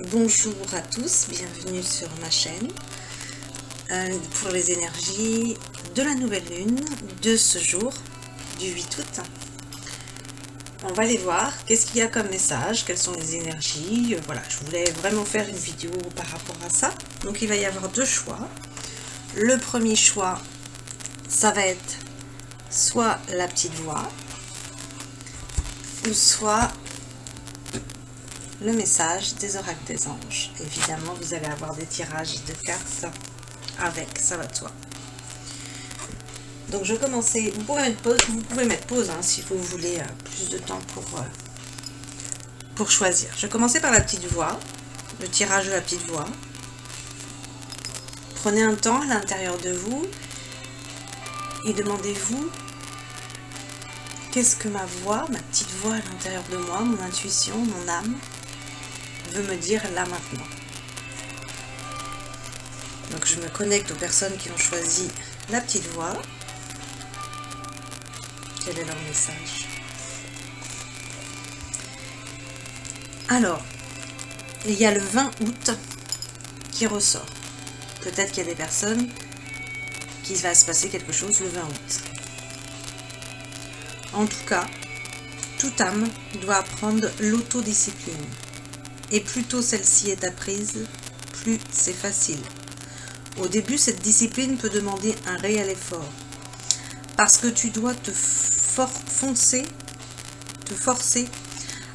Bonjour à tous, bienvenue sur ma chaîne pour les énergies de la nouvelle lune de ce jour du 8 août. On va aller voir qu'est-ce qu'il y a comme message, quelles sont les énergies. Voilà, je voulais vraiment faire une vidéo par rapport à ça. Donc il va y avoir deux choix. Le premier choix, ça va être soit la petite voix ou soit le message des oracles des anges. Évidemment, vous allez avoir des tirages de cartes avec, ça va de soi. Donc je vais commencer, vous pouvez mettre pause hein, si vous voulez plus de temps pour choisir. Je vais commencer par la petite voix, le tirage de la petite voix. Prenez un temps à l'intérieur de vous et demandez-vous qu'est-ce que ma voix, ma petite voix à l'intérieur de moi, mon intuition, mon âme veut me dire là maintenant. Donc je me connecte aux personnes qui ont choisi la petite voix. Quel est leur message? Alors, il y a le 20 août qui ressort. Peut-être qu'il y a des personnes qui va se passer quelque chose le 20 août. En tout cas, toute âme doit apprendre l'autodiscipline. Et plus tôt celle-ci est apprise, plus c'est facile. Au début, cette discipline peut demander un réel effort. Parce que tu dois te forcer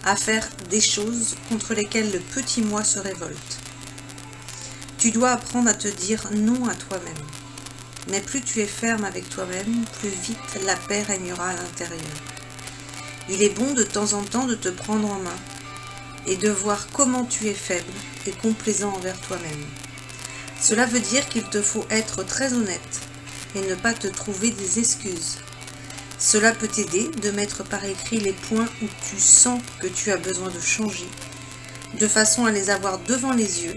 à faire des choses contre lesquelles le petit moi se révolte. Tu dois apprendre à te dire non à toi-même. Mais plus tu es ferme avec toi-même, plus vite la paix régnera à l'intérieur. Il est bon de temps en temps de te prendre en main et de voir comment tu es faible et complaisant envers toi-même. Cela veut dire qu'il te faut être très honnête et ne pas te trouver des excuses. Cela peut t'aider de mettre par écrit les points où tu sens que tu as besoin de changer, de façon à les avoir devant les yeux,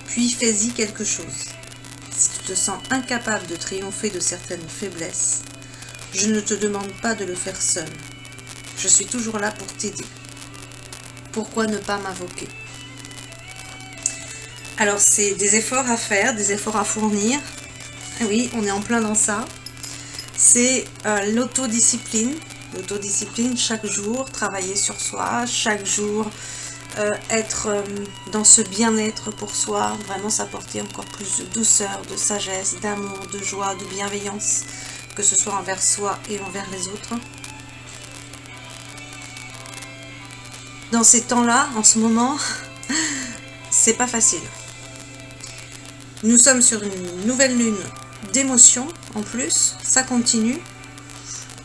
puis fais-y quelque chose. Si tu te sens incapable de triompher de certaines faiblesses, je ne te demande pas de le faire seul. Je suis toujours là pour t'aider. Pourquoi ne pas m'invoquer? Alors c'est des efforts à faire, des efforts à fournir. Oui, on est en plein dans ça. C'est l'autodiscipline. L'autodiscipline chaque jour, travailler sur soi, chaque jour être dans ce bien-être pour soi, vraiment s'apporter encore plus de douceur, de sagesse, d'amour, de joie, de bienveillance, que ce soit envers soi et envers les autres. Dans ces temps-là, en ce moment, c'est pas facile. Nous sommes sur une nouvelle lune d'émotions en plus, ça continue.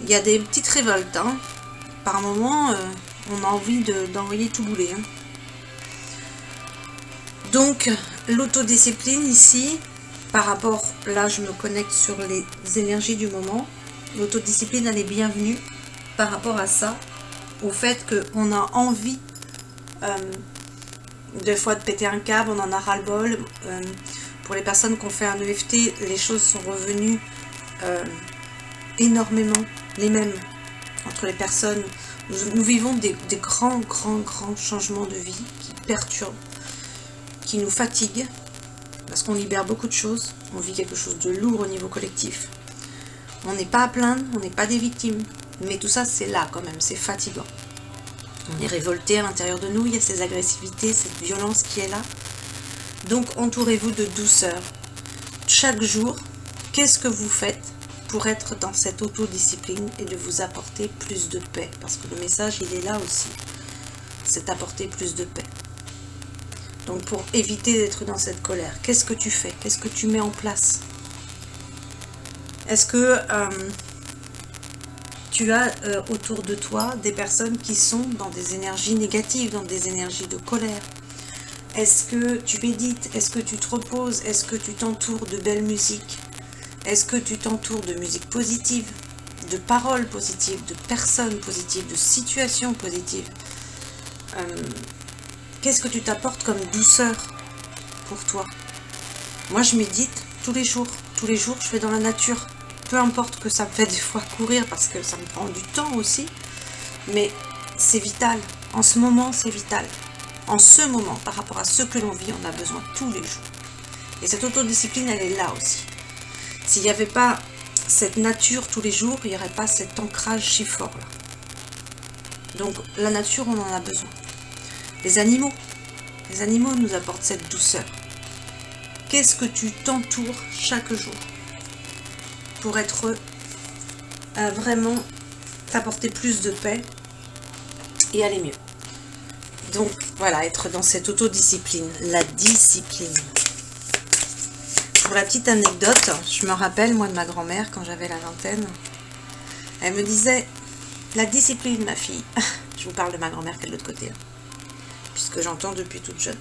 Il y a des petites révoltes, hein. Par moment, on a envie d'envoyer tout bouler. Hein. Donc, l'autodiscipline ici, par rapport, là je me connecte sur les énergies du moment, l'autodiscipline elle est bienvenue par rapport à ça. Au fait qu'on a envie des fois de péter un câble, on en a ras-le-bol. Pour les personnes qui ont fait un EFT, les choses sont revenues énormément les mêmes entre les personnes. Nous vivons des grands changements de vie qui perturbent, qui nous fatiguent, parce qu'on libère beaucoup de choses, on vit quelque chose de lourd au niveau collectif. On n'est pas à plaindre, on n'est pas des victimes. Mais tout ça, c'est là quand même, c'est fatigant. On est révolté à l'intérieur de nous, il y a ces agressivités, cette violence qui est là. Donc, entourez-vous de douceur. Chaque jour, qu'est-ce que vous faites pour être dans cette autodiscipline et de vous apporter plus de paix? Parce que le message, il est là aussi. C'est apporter plus de paix. Donc, pour éviter d'être dans cette colère, qu'est-ce que tu fais? Qu'est-ce que tu mets en place? Est-ce que tu as autour de toi des personnes qui sont dans des énergies négatives, dans des énergies de colère? Est-ce que tu médites? Est-ce que tu te reposes? Est-ce que tu t'entoures de belles musiques? Est-ce que tu t'entoures de musique positive, de paroles positives, de personnes positives, de situations positives? Qu'est-ce que tu t'apportes comme douceur pour toi? Moi, je médite tous les jours. Tous les jours, je fais dans la nature. Peu importe que ça me fait des fois courir parce que ça me prend du temps aussi. Mais c'est vital. En ce moment, c'est vital. en ce moment, par rapport à ce que l'on vit, on a besoin tous les jours. Et cette autodiscipline, elle est là aussi. S'il n'y avait pas cette nature tous les jours, il n'y aurait pas cet ancrage si fort là. Donc la nature, on en a besoin. Les animaux nous apportent cette douceur. Qu'est-ce que tu t'entoures chaque jour pour être vraiment t'apporter plus de paix et aller mieux. Donc voilà, être dans cette autodiscipline, la discipline. Pour la petite anecdote, je me rappelle moi de ma grand-mère quand j'avais la vingtaine, elle me disait la discipline ma fille. Je vous parle de ma grand-mère qui est de l'autre côté, puisque j'entends depuis toute jeune.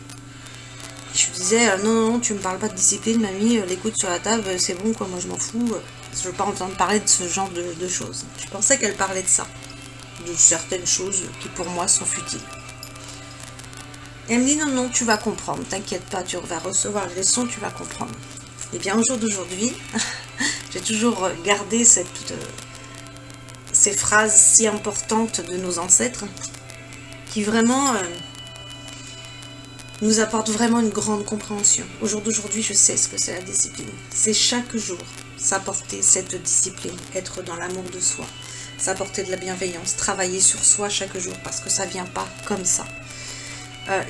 Je lui disais non, tu me parles pas de discipline mamie, l'écoute sur la table c'est bon quoi, moi je m'en fous, je veux pas entendre parler de ce genre de choses. Je pensais qu'elle parlait de ça, de certaines choses qui pour moi sont futiles. Et elle me dit non, tu vas comprendre, t'inquiète pas, tu vas recevoir les leçons, tu vas comprendre. Et bien au jour d'aujourd'hui, j'ai toujours gardé ces phrases si importantes de nos ancêtres qui vraiment nous apportent vraiment une grande compréhension. Au jour d'aujourd'hui, je sais ce que c'est la discipline. C'est chaque jour s'apporter cette discipline, être dans l'amour de soi, s'apporter de la bienveillance, travailler sur soi chaque jour parce que ça vient pas comme ça.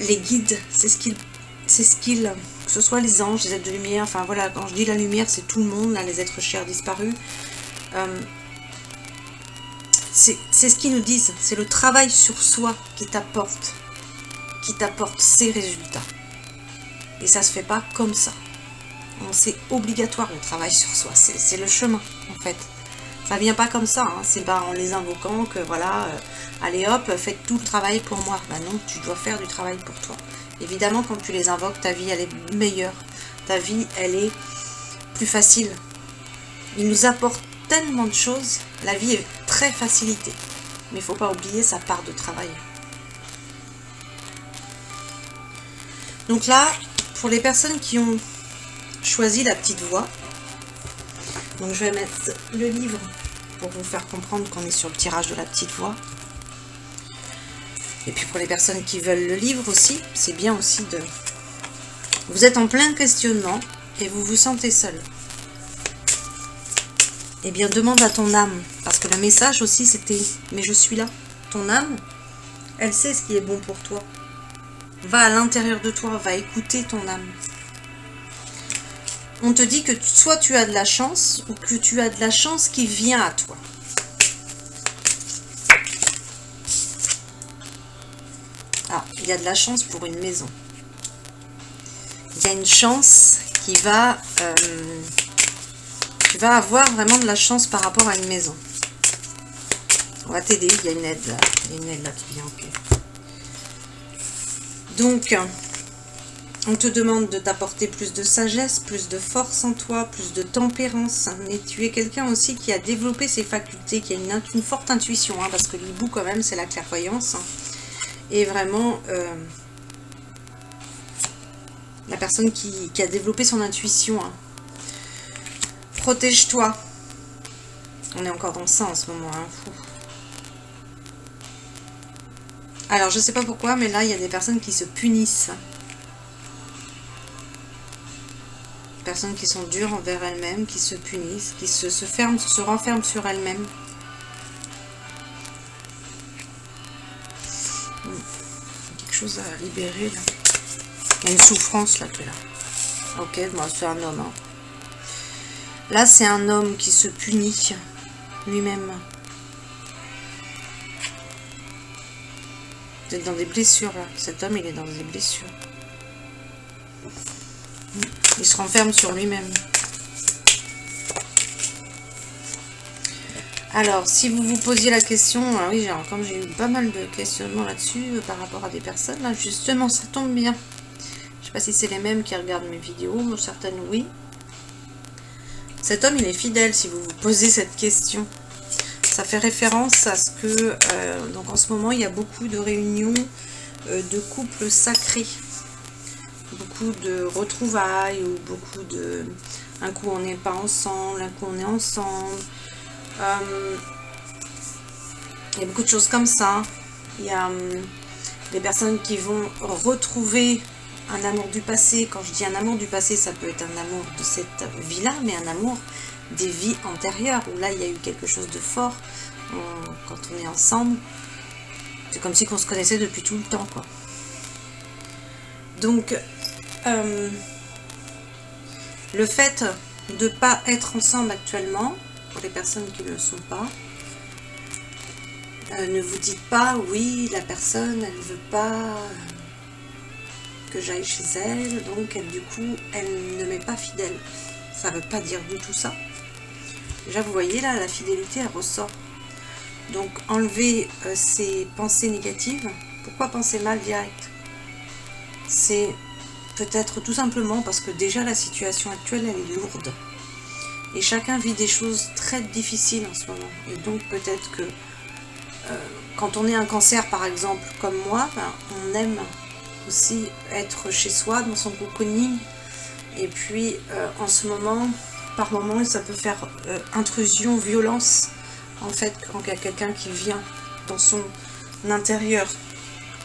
Les guides, c'est ce qu'ils, que ce soit les anges, les êtres de lumière, enfin voilà, quand je dis la lumière, c'est tout le monde, là, les êtres chers disparus. C'est ce qu'ils nous disent, c'est le travail sur soi qui t'apporte ces résultats. Et ça se fait pas comme ça. C'est obligatoire le travail sur soi, c'est le chemin en fait. Ça vient pas comme ça, hein. C'est pas en les invoquant que voilà, allez hop, faites tout le travail pour moi. Ben non, tu dois faire du travail pour toi. Évidemment, quand tu les invoques, ta vie elle est meilleure. Ta vie elle est plus facile. Ils nous apportent tellement de choses. La vie est très facilitée. Mais il faut pas oublier sa part de travail. Donc là, pour les personnes qui ont choisi la petite voie, donc je vais mettre le livre pour vous faire comprendre qu'on est sur le tirage de la petite voie. Et puis pour les personnes qui veulent le livre aussi, c'est bien aussi de... Vous êtes en plein questionnement et vous vous sentez seul. Eh bien demande à ton âme, parce que le message aussi c'était « Mais je suis là ». Ton âme, elle sait ce qui est bon pour toi. Va à l'intérieur de toi, va écouter ton âme. On te dit que soit tu as de la chance, ou que tu as de la chance qui vient à toi. Ah, il y a de la chance pour une maison. Il y a une chance qui va... tu vas avoir vraiment de la chance par rapport à une maison. On va t'aider, il y a une aide là. Il y a une aide là qui vient, ok. Donc, on te demande de t'apporter plus de sagesse, plus de force en toi, plus de tempérance. Mais tu es quelqu'un aussi qui a développé ses facultés, qui a une forte intuition, hein, parce que l'hibou quand même, c'est la clairvoyance. Hein, et vraiment, la personne qui a développé son intuition. Hein. Protège-toi. On est encore dans ça en ce moment. Hein. Alors, je sais pas pourquoi, mais là, il y a des personnes qui se punissent. Personnes qui sont dures envers elles-mêmes, qui se punissent, qui se renferment sur elles-mêmes. Quelque chose à libérer, là. Il y a une souffrance, là, qui est là. Ok, moi, c'est un homme. Hein. Là, c'est un homme qui se punit lui-même. Vous êtes dans des blessures là. Cet homme il est dans des blessures. Il se renferme sur lui-même. Alors si vous vous posiez la question, oui, comme j'ai eu pas mal de questionnements là-dessus par rapport à des personnes, là justement ça tombe bien. Je sais pas si c'est les mêmes qui regardent mes vidéos, certaines oui. Cet homme il est fidèle si vous vous posez cette question. Ça fait référence à ce que, donc en ce moment, il y a beaucoup de réunions de couples sacrés. Beaucoup de retrouvailles, ou beaucoup de... Un coup, on n'est pas ensemble, un coup, on est ensemble. Il y a beaucoup de choses comme ça. Il y a les personnes qui vont retrouver un amour du passé. Quand je dis un amour du passé, ça peut être un amour de cette vie-là, mais un amour des vies antérieures, où là, il y a eu quelque chose de fort. Quand on est ensemble, c'est comme si on se connaissait depuis tout le temps, quoi. Donc, le fait de ne pas être ensemble actuellement, pour les personnes qui ne le sont pas, ne vous dites pas, oui, la personne, elle ne veut pas que j'aille chez elle, donc elle, du coup, elle ne m'est pas fidèle. Ça ne veut pas dire du tout ça. Déjà, vous voyez, là, la fidélité, elle ressort. Donc, enlever ces pensées négatives. Pourquoi penser mal direct? C'est peut-être tout simplement parce que déjà, la situation actuelle, elle est lourde. Et chacun vit des choses très difficiles en ce moment. Et donc, peut-être que quand on est un cancer, par exemple, comme moi, ben, on aime aussi être chez soi, dans son cocooning. Et puis, en ce moment, par moment, ça peut faire intrusion, violence, en fait, quand il y a quelqu'un qui vient dans son intérieur.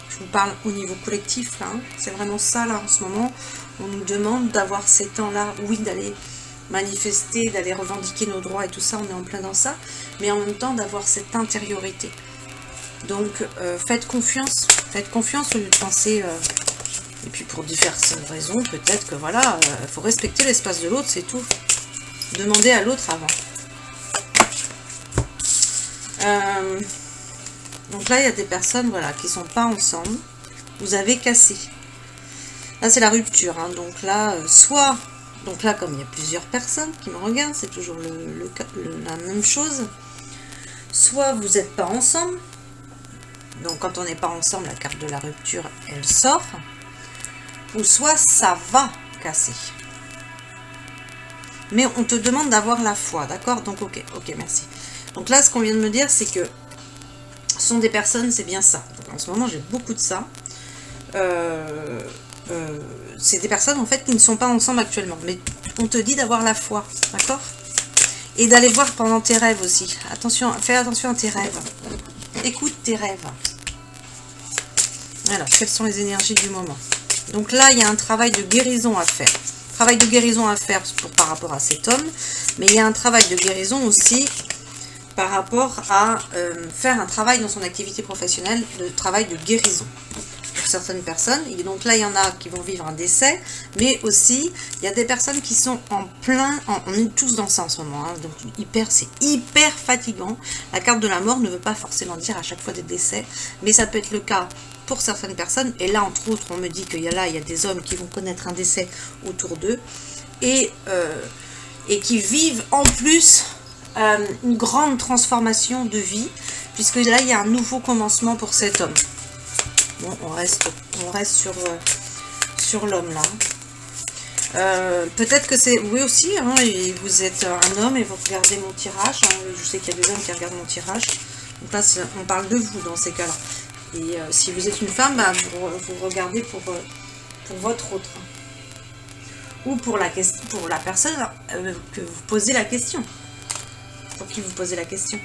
Je vous parle au niveau collectif, là, hein. C'est vraiment ça, là, en ce moment. On nous demande d'avoir ces temps-là, oui, d'aller manifester, d'aller revendiquer nos droits et tout ça, on est en plein dans ça, mais en même temps d'avoir cette intériorité. Donc, faites confiance au lieu de penser... et puis pour diverses raisons, peut-être que voilà, il faut respecter l'espace de l'autre, c'est tout. Demandez à l'autre avant. Donc là, il y a des personnes voilà, qui ne sont pas ensemble. Vous avez cassé. Là, c'est la rupture. Hein. Donc là, soit... Donc là, comme il y a plusieurs personnes qui me regardent, c'est toujours la même chose. Soit vous n'êtes pas ensemble. Donc quand on n'est pas ensemble, la carte de la rupture, elle sort. Ou soit ça va casser. Mais on te demande d'avoir la foi, d'accord? Donc ok, merci. Donc là, ce qu'on vient de me dire, c'est que ce sont des personnes, c'est bien ça. Donc, en ce moment, j'ai beaucoup de ça. C'est des personnes, en fait, qui ne sont pas ensemble actuellement. Mais on te dit d'avoir la foi, d'accord? Et d'aller voir pendant tes rêves aussi. Attention, fais attention à tes rêves. Écoute tes rêves. Alors, quelles sont les énergies du moment? Donc là, il y a un travail de guérison à faire. Travail de guérison à faire par rapport à cet homme. Mais il y a un travail de guérison aussi par rapport à faire un travail dans son activité professionnelle, le travail de guérison. Pour certaines personnes. Et donc là, il y en a qui vont vivre un décès. Mais aussi, il y a des personnes qui sont en plein... on est tous dans ça en ce moment. Hein, donc c'est hyper fatigant. La carte de la mort ne veut pas forcément dire à chaque fois des décès. Mais ça peut être le cas pour certaines personnes, et là entre autres on me dit qu'il y a des hommes qui vont connaître un décès autour d'eux, et qui vivent en plus une grande transformation de vie, puisque là il y a un nouveau commencement pour cet homme. Bon, on reste sur l'homme là. Peut-être que c'est oui aussi, hein, et vous êtes un homme et vous regardez mon tirage, hein, je sais qu'il y a des hommes qui regardent mon tirage, donc là on parle de vous dans ces cas-là. Et si vous êtes une femme, bah, vous regardez pour votre autre. Ou pour la personne que vous posez la question. Pour qui vous posez la question.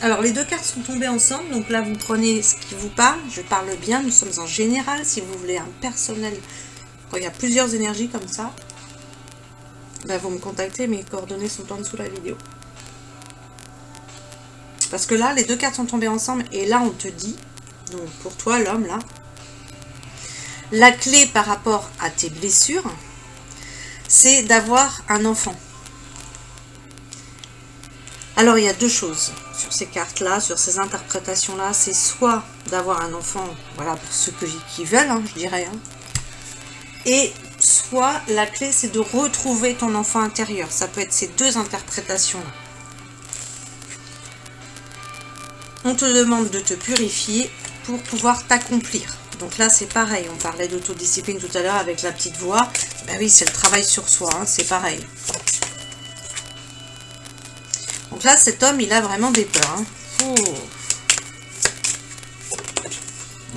Alors, les deux cartes sont tombées ensemble. Donc là, vous prenez ce qui vous parle. Je parle bien. Nous sommes en général. Si vous voulez un personnel, quand il y a plusieurs énergies comme ça, bah, vous me contactez. Mes coordonnées sont en dessous de la vidéo. Parce que là, les deux cartes sont tombées ensemble. Et là, on te dit, donc pour toi, l'homme, là, la clé par rapport à tes blessures, c'est d'avoir un enfant. Alors, il y a deux choses sur ces cartes-là, sur ces interprétations-là. C'est soit d'avoir un enfant, voilà, pour ceux qui veulent, hein, je dirais. Hein, et soit, la clé, c'est de retrouver ton enfant intérieur. Ça peut être ces deux interprétations-là. On te demande de te purifier pour pouvoir t'accomplir. Donc là, c'est pareil. On parlait d'autodiscipline tout à l'heure avec la petite voix. Ben oui, c'est le travail sur soi. Hein, c'est pareil. Donc là, cet homme, il a vraiment des peurs. Hein. Oh.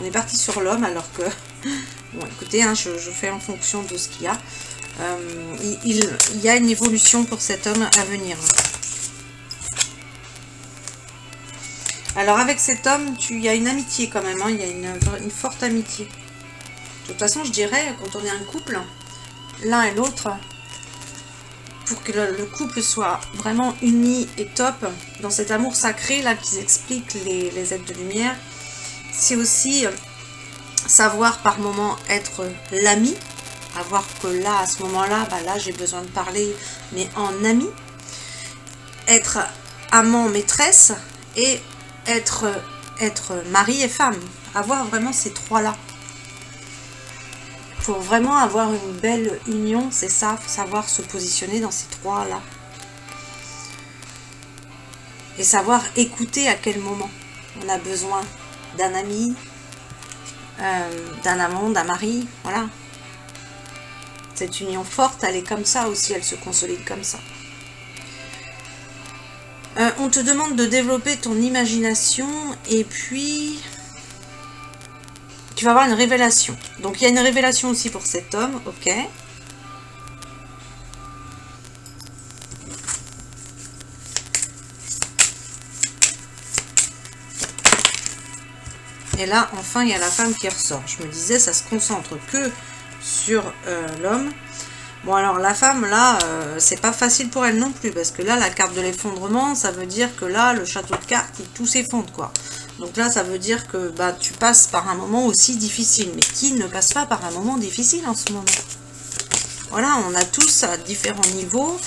On est parti sur l'homme alors que... Bon, écoutez, hein, je fais en fonction de ce qu'il y a. Il y a une évolution pour cet homme à venir. Alors avec cet homme, il y a une amitié quand même, hein, il y a une forte amitié. De toute façon, je dirais, quand on est un couple, l'un et l'autre, pour que le couple soit vraiment uni et top, dans cet amour sacré là qu'ils expliquent les êtres de lumière, c'est aussi savoir par moment être l'ami, avoir que là, à ce moment-là, bah là j'ai besoin de parler, mais en ami, être amant, maîtresse, et être mari et femme, avoir vraiment ces trois-là. Pour vraiment avoir une belle union, c'est ça, faut savoir se positionner dans ces trois-là. Et savoir écouter à quel moment on a besoin d'un ami, d'un amant, d'un mari, voilà. Cette union forte, elle est comme ça aussi, elle se consolide comme ça. On te demande de développer ton imagination et puis tu vas avoir une révélation. Donc il y a une révélation aussi pour cet homme, ok. Et là, enfin, il y a la femme qui ressort. Je me disais, ça se concentre que sur l'homme. Bon, alors la femme, là, c'est pas facile pour elle non plus. Parce que là, la carte de l'effondrement, ça veut dire que là, le château de cartes, tout s'effondre, quoi. Donc là, ça veut dire que bah, tu passes par un moment aussi difficile. Mais qui ne passe pas par un moment difficile en ce moment? Voilà, on a tous à différents niveaux.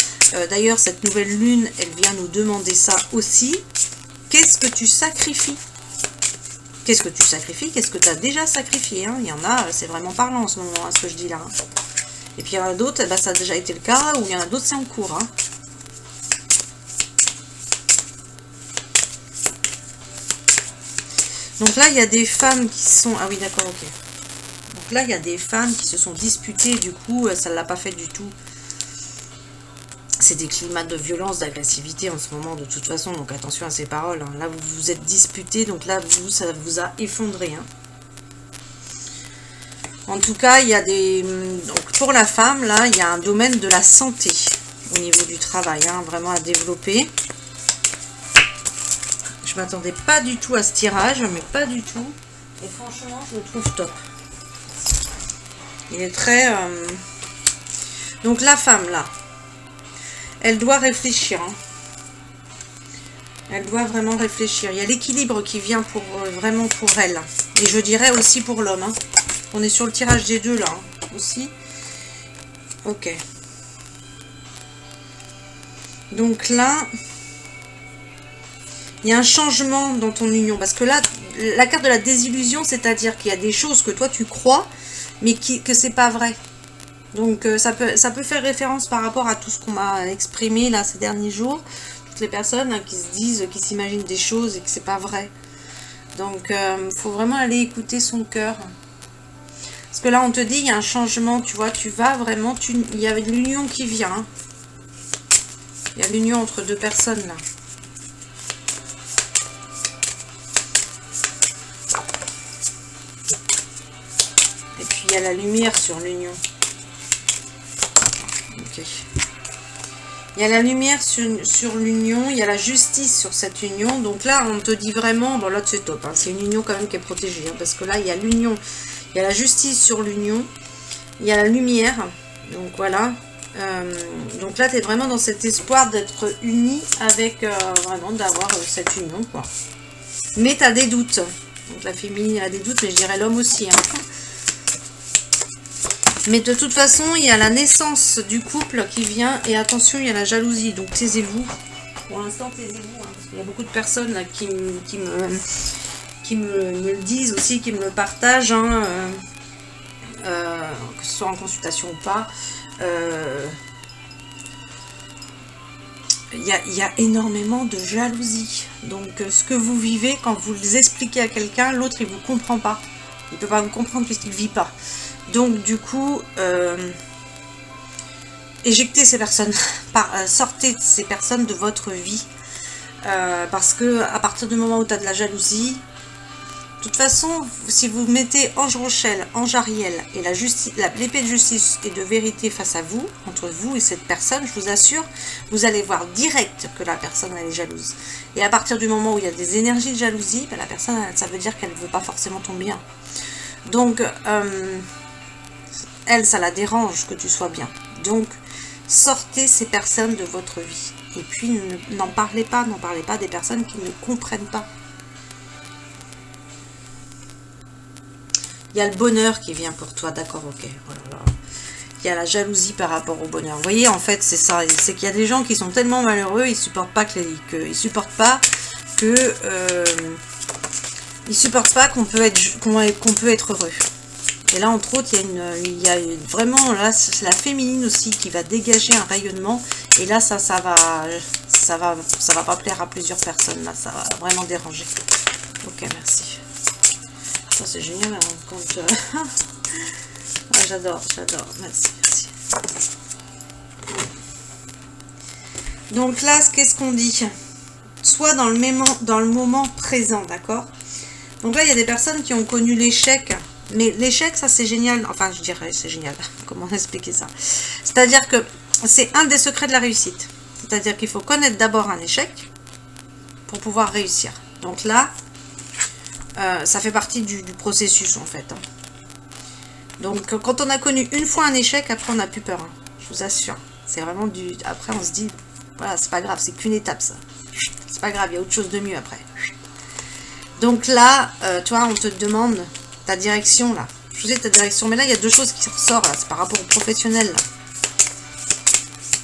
D'ailleurs, cette nouvelle lune, elle vient nous demander ça aussi. Qu'est-ce que tu sacrifies? Qu'est-ce que tu sacrifies? Qu'est-ce que tu as déjà sacrifié, hein? Il y en a, c'est vraiment parlant en ce moment, hein, ce que je dis là. Hein. Et puis il y en a d'autres, bah, ça a déjà été le cas, ou il y en a d'autres, c'est en cours. Hein. Donc là, il y a des femmes qui sont... Ah oui, d'accord, ok. Donc là, il y a des femmes qui se sont disputées, du coup, ça ne l'a pas fait du tout. C'est des climats de violence, d'agressivité en ce moment, de toute façon, donc attention à ces paroles. Hein. Là, vous vous êtes disputés, donc là, ça vous a effondré. Hein. En tout cas, il y a des... Donc, pour la femme, là, il y a un domaine de la santé au niveau du travail, hein, vraiment à développer. Je ne m'attendais pas du tout à ce tirage, mais pas du tout. Et franchement, je le trouve top. Il est très... Donc, la femme, là, elle doit réfléchir. Hein. Elle doit vraiment réfléchir. Il y a l'équilibre qui vient pour vraiment pour elle. Et je dirais aussi pour l'homme. Hein. On est sur le tirage des deux là. Hein, aussi. Ok. Donc là, il y a un changement dans ton union. Parce que là, la carte de la désillusion, c'est-à-dire qu'il y a des choses que toi tu crois, mais que c'est pas vrai. Donc ça peut faire référence par rapport à tout ce qu'on m'a exprimé là ces derniers jours. Toutes les personnes hein, qui se disent, qui s'imaginent des choses et que c'est pas vrai. Donc faut vraiment aller écouter son cœur. Parce que là on te dit il y a un changement, tu vois, tu vas vraiment, il y a l'union qui vient. Hein. Il y a l'union entre deux personnes là. Et puis il y a la lumière sur l'union. Ok. Il y a la lumière sur l'union, il y a la justice sur cette union. Donc là, on te dit vraiment, bon là c'est top, hein, c'est une union quand même qui est protégée. Hein, parce que là, il y a l'union, il y a la justice sur l'union, il y a la lumière. Donc voilà. Donc là, tu es vraiment dans cet espoir d'être uni avec, vraiment d'avoir cette union, quoi. Mais tu as des doutes. Donc la féminine a des doutes, mais je dirais l'homme aussi. Hein. Mais de toute façon, il y a la naissance du couple qui vient. Et attention, il y a la jalousie. Donc, taisez-vous. Pour l'instant, taisez-vous. Hein, parce qu'il y a beaucoup de personnes là, qui me le disent aussi, qui me le partagent. Hein, que ce soit en consultation ou pas. Il y a énormément de jalousie. Donc, ce que vous vivez, quand vous les expliquez à quelqu'un, l'autre, il ne vous comprend pas. Il ne peut pas vous comprendre puisqu'il ne vit pas. Donc du coup, éjectez ces personnes, sortez ces personnes de votre vie, parce que à partir du moment où tu as de la jalousie, De toute façon, si vous mettez Ange Rochelle, Ange Ariel et l'épée de justice et de vérité face à vous, entre vous et cette personne, je vous assure, vous allez voir direct que la personne elle est jalouse. Et à partir du moment où il y a des énergies de jalousie, ben, la personne, ça veut dire qu'elle ne veut pas forcément ton bien. Donc, elle, ça la dérange que tu sois bien. Donc, sortez ces personnes de votre vie. Et puis, n'en parlez pas des personnes qui ne comprennent pas. Il y a le bonheur qui vient pour toi, d'accord, ok. Oh là là. Il y a la jalousie par rapport au bonheur. Vous voyez, en fait, c'est ça. C'est qu'il y a des gens qui sont tellement malheureux, ils supportent pas ils supportent pas qu'on peut être heureux. Et là, entre autres, il y a vraiment là, c'est la féminine aussi qui va dégager un rayonnement. Et là, ça va pas plaire à plusieurs personnes. Là, ça va vraiment déranger. Ok, merci. Ça, c'est génial. Hein, quand ah, j'adore. Merci. Donc là, qu'est-ce qu'on dit? Soit dans le moment présent, d'accord? Donc là, il y a des personnes qui ont connu l'échec. Mais l'échec, ça c'est génial. Enfin, je dirais, c'est génial. Comment expliquer ça? C'est-à-dire que c'est un des secrets de la réussite. C'est-à-dire qu'il faut connaître d'abord un échec pour pouvoir réussir. Donc là, ça fait partie du processus en fait. Donc quand on a connu une fois un échec, après on n'a plus peur. Hein. Je vous assure. C'est vraiment du... Après on se dit, voilà, c'est pas grave, c'est qu'une étape ça. C'est pas grave, il y a autre chose de mieux après. Donc là, toi, on te demande ta direction là. Je vous ai ta direction, mais là il y a deux choses qui ressortent là. C'est par rapport au professionnel là.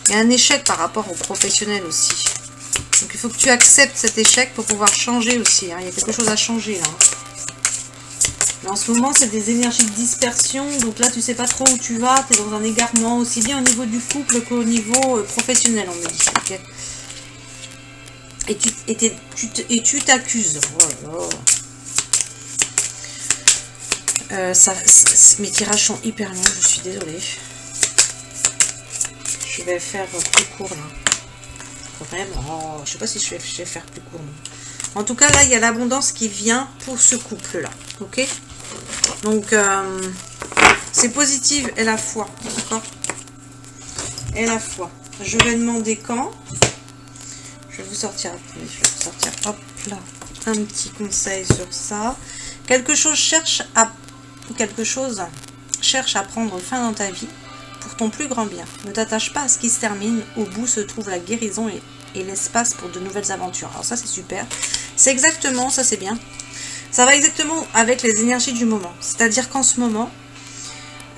Il y a un échec par rapport au professionnel aussi. Donc il faut que tu acceptes cet échec pour pouvoir changer aussi. Hein. Il y a quelque chose à changer là. Mais en ce moment c'est des énergies de dispersion. Donc là tu sais pas trop où tu vas. Tu es dans un égarement aussi bien au niveau du couple qu'au niveau professionnel on me dit. Okay. Et tu t'accuses. Oh là là. Mes tirages sont hyper longs, je suis désolée. Je vais faire plus court là. Vraiment, je sais pas si je vais faire plus court. Non. En tout cas, là, il y a l'abondance qui vient pour ce couple-là. Ok? Donc, c'est positif et la foi. D'accord? Et la foi. Je vais demander quand. Je vais vous sortir, hop là, un petit conseil sur ça. Quelque chose cherche à prendre fin dans ta vie pour ton plus grand bien. Ne t'attache pas à ce qui se termine. Au bout se trouve la guérison et l'espace pour de nouvelles aventures. Alors ça c'est super. C'est exactement, ça c'est bien. Ça va exactement avec les énergies du moment. C'est-à-dire qu'en ce moment,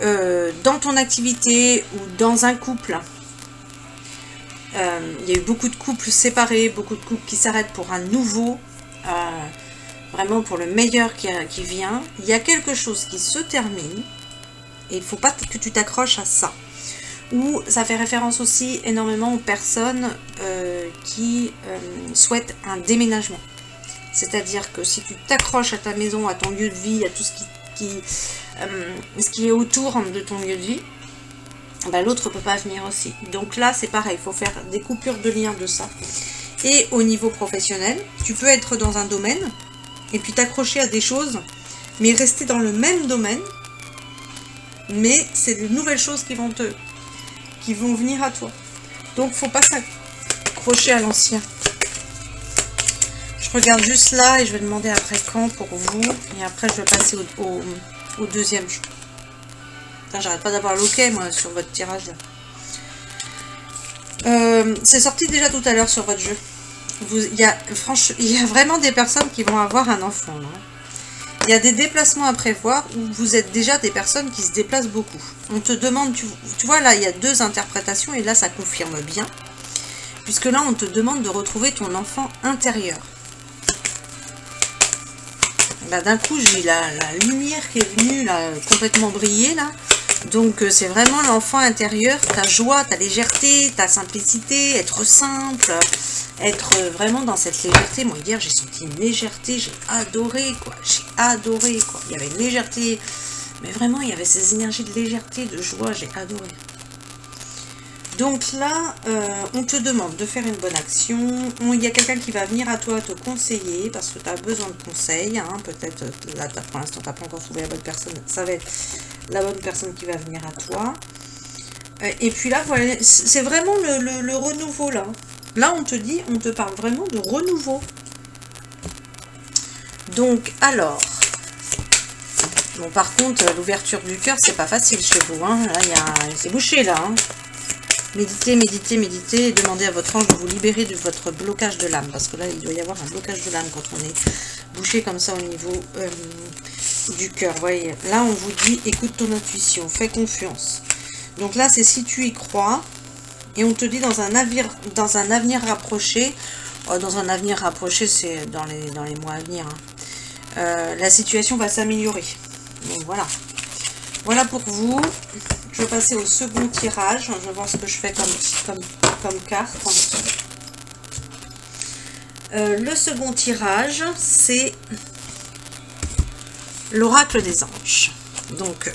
dans ton activité ou dans un couple, il y a eu beaucoup de couples séparés, beaucoup de couples qui s'arrêtent pour un nouveau, vraiment pour le meilleur qui vient. Il y a quelque chose qui se termine et il ne faut pas que tu t'accroches à ça. Ou ça fait référence aussi énormément aux personnes qui souhaitent un déménagement. C'est-à-dire que si tu t'accroches à ta maison, à ton lieu de vie, à tout ce qui est autour de ton lieu de vie, ben, l'autre ne peut pas venir aussi. Donc là, c'est pareil, il faut faire des coupures de lien de ça. Et au niveau professionnel, tu peux être dans un domaine et puis t'accrocher à des choses, mais rester dans le même domaine. Mais c'est de nouvelles choses qui vont venir à toi. Donc, faut pas s'accrocher à l'ancien. Je regarde juste là et je vais demander après quand pour vous. Et après, je vais passer au deuxième jeu. J'arrête pas d'avoir l'ok, moi, sur votre tirage. C'est sorti déjà tout à l'heure sur votre jeu. Il y a vraiment des personnes qui vont avoir un enfant. Là. Il y a des déplacements à prévoir où vous êtes déjà des personnes qui se déplacent beaucoup. On te demande, tu vois là, il y a deux interprétations et là, ça confirme bien. Puisque là, on te demande de retrouver ton enfant intérieur. Là, d'un coup, j'ai la lumière qui est venue là, complètement briller là. Donc, c'est vraiment l'enfant intérieur, ta joie, ta légèreté, ta simplicité, être simple, être vraiment dans cette légèreté. Moi, hier, j'ai senti une légèreté, j'ai adoré, quoi. J'ai adoré, quoi. Il y avait une légèreté, mais vraiment, il y avait ces énergies de légèreté, de joie, j'ai adoré. Donc là, on te demande de faire une bonne action. Il y a quelqu'un qui va venir à toi te conseiller parce que tu as besoin de conseils. Hein. Peut-être, là, pour l'instant, tu n'as pas encore trouvé la bonne personne. Ça va être la bonne personne qui va venir à toi. Et puis là, voilà, c'est vraiment le renouveau là. Là, on te parle vraiment de renouveau. Donc, alors... Bon, par contre, l'ouverture du cœur, c'est pas facile chez vous. Hein. Là, c'est bouché là. Hein. Méditez, méditez, méditez et demandez à votre ange de vous libérer de votre blocage de l'âme. Parce que là, il doit y avoir un blocage de l'âme quand on est bouché comme ça au niveau du cœur. Voyez, là, on vous dit, écoute ton intuition, fais confiance. Donc là, c'est si tu y crois. Et on te dit dans un avenir rapproché. Dans un avenir rapproché, c'est dans les mois à venir. Hein, la situation va s'améliorer. Donc voilà. Voilà pour vous. Je vais passer au second tirage. Je vais voir ce que je fais comme carte. Le second tirage, c'est l'oracle des anges. Donc,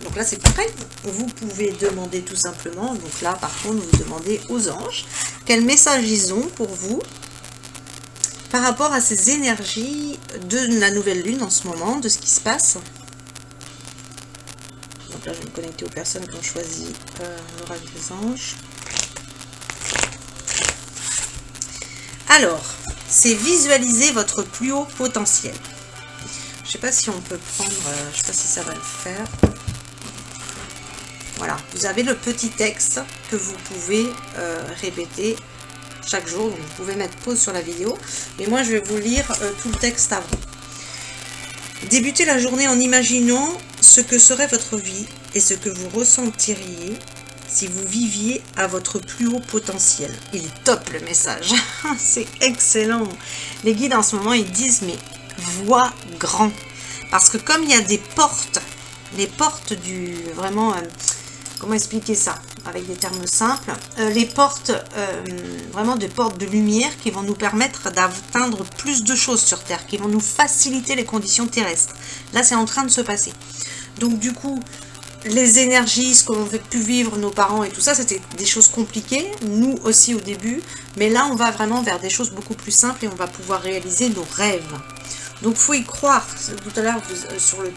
donc là, c'est pareil. Vous pouvez demander tout simplement. Donc là, par contre, vous demandez aux anges quel message ils ont pour vous par rapport à ces énergies de la nouvelle lune en ce moment, de ce qui se passe. Donc là, je vais me connecter aux personnes qui ont choisi l'oracle des anges. Alors, c'est visualiser votre plus haut potentiel. Je ne sais pas si on peut prendre, je ne sais pas si ça va le faire. Voilà, vous avez le petit texte que vous pouvez répéter chaque jour. Donc, vous pouvez mettre pause sur la vidéo. Mais moi, je vais vous lire tout le texte avant. Débutez la journée en imaginant ce que serait votre vie et ce que vous ressentiriez si vous viviez à votre plus haut potentiel. Il est top le message. C'est excellent. Les guides en ce moment, ils disent, mais vois grand. Parce que comme il y a des portes, les portes du... Vraiment, comment expliquer ça avec des termes simples, les portes, vraiment des portes de lumière qui vont nous permettre d'atteindre plus de choses sur Terre, qui vont nous faciliter les conditions terrestres. Là, c'est en train de se passer. Donc, du coup, les énergies, ce qu'ont pu vivre nos parents et tout ça, c'était des choses compliquées, nous aussi au début, mais là, on va vraiment vers des choses beaucoup plus simples et on va pouvoir réaliser nos rêves. Donc, il faut y croire. Tout à l'heure, sur le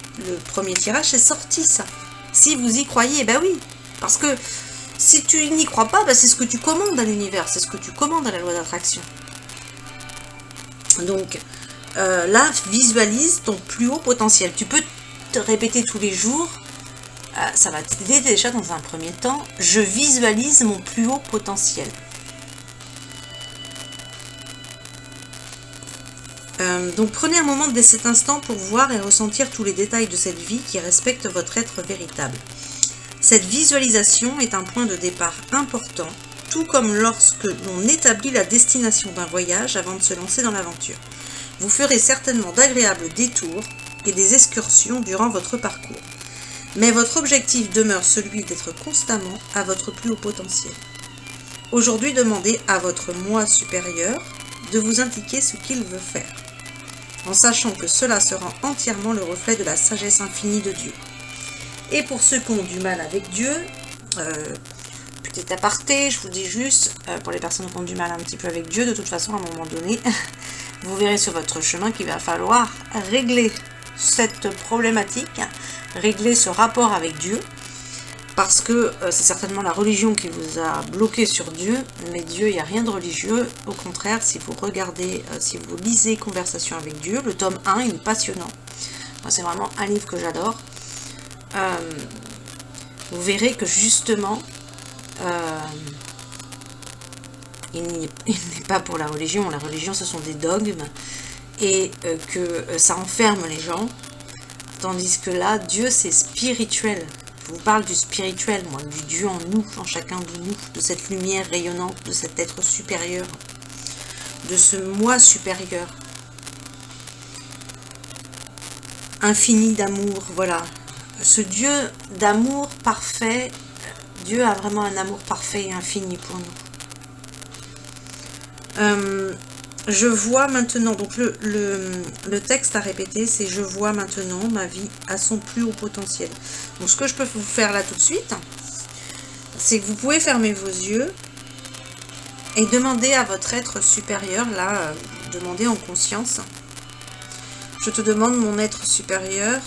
premier tirage, c'est sorti ça. Si vous y croyez, ben oui, parce que si tu n'y crois pas, ben c'est ce que tu commandes à l'univers, c'est ce que tu commandes à la loi d'attraction. Donc, là, visualise ton plus haut potentiel. Tu peux te répéter tous les jours, ça va t'aider déjà dans un premier temps. Je visualise mon plus haut potentiel. Donc prenez un moment dès cet instant pour voir et ressentir tous les détails de cette vie qui respecte votre être véritable. Cette visualisation est un point de départ important, tout comme lorsque l'on établit la destination d'un voyage avant de se lancer dans l'aventure. Vous ferez certainement d'agréables détours et des excursions durant votre parcours. Mais votre objectif demeure celui d'être constamment à votre plus haut potentiel. Aujourd'hui, demandez à votre moi supérieur de vous indiquer ce qu'il veut faire, en sachant que cela sera entièrement le reflet de la sagesse infinie de Dieu. Et pour ceux qui ont du mal avec Dieu, petit aparté, je vous dis juste, pour les personnes qui ont du mal un petit peu avec Dieu, de toute façon, à un moment donné, vous verrez sur votre chemin qu'il va falloir régler cette problématique, régler ce rapport avec Dieu, parce que c'est certainement la religion qui vous a bloqué sur Dieu, mais Dieu, il n'y a rien de religieux. Au contraire, si vous regardez, si vous lisez Conversation avec Dieu, le tome 1, il est passionnant. Moi, c'est vraiment un livre que j'adore. Vous verrez que justement, il n'est pas pour la religion. La religion, ce sont des dogmes, et que ça enferme les gens, tandis que là, Dieu, c'est spirituel. Je vous parle du spirituel, moi, du Dieu en nous, en chacun de nous, de cette lumière rayonnante, de cet être supérieur, de ce moi supérieur, infini d'amour, voilà. Ce Dieu d'amour parfait, Dieu a vraiment un amour parfait et infini pour nous. Je vois maintenant, donc le texte à répéter, c'est « Je vois maintenant ma vie à son plus haut potentiel ». Donc ce que je peux vous faire là tout de suite, c'est que vous pouvez fermer vos yeux et demander à votre être supérieur, là, demander en conscience. Je te demande, mon être supérieur,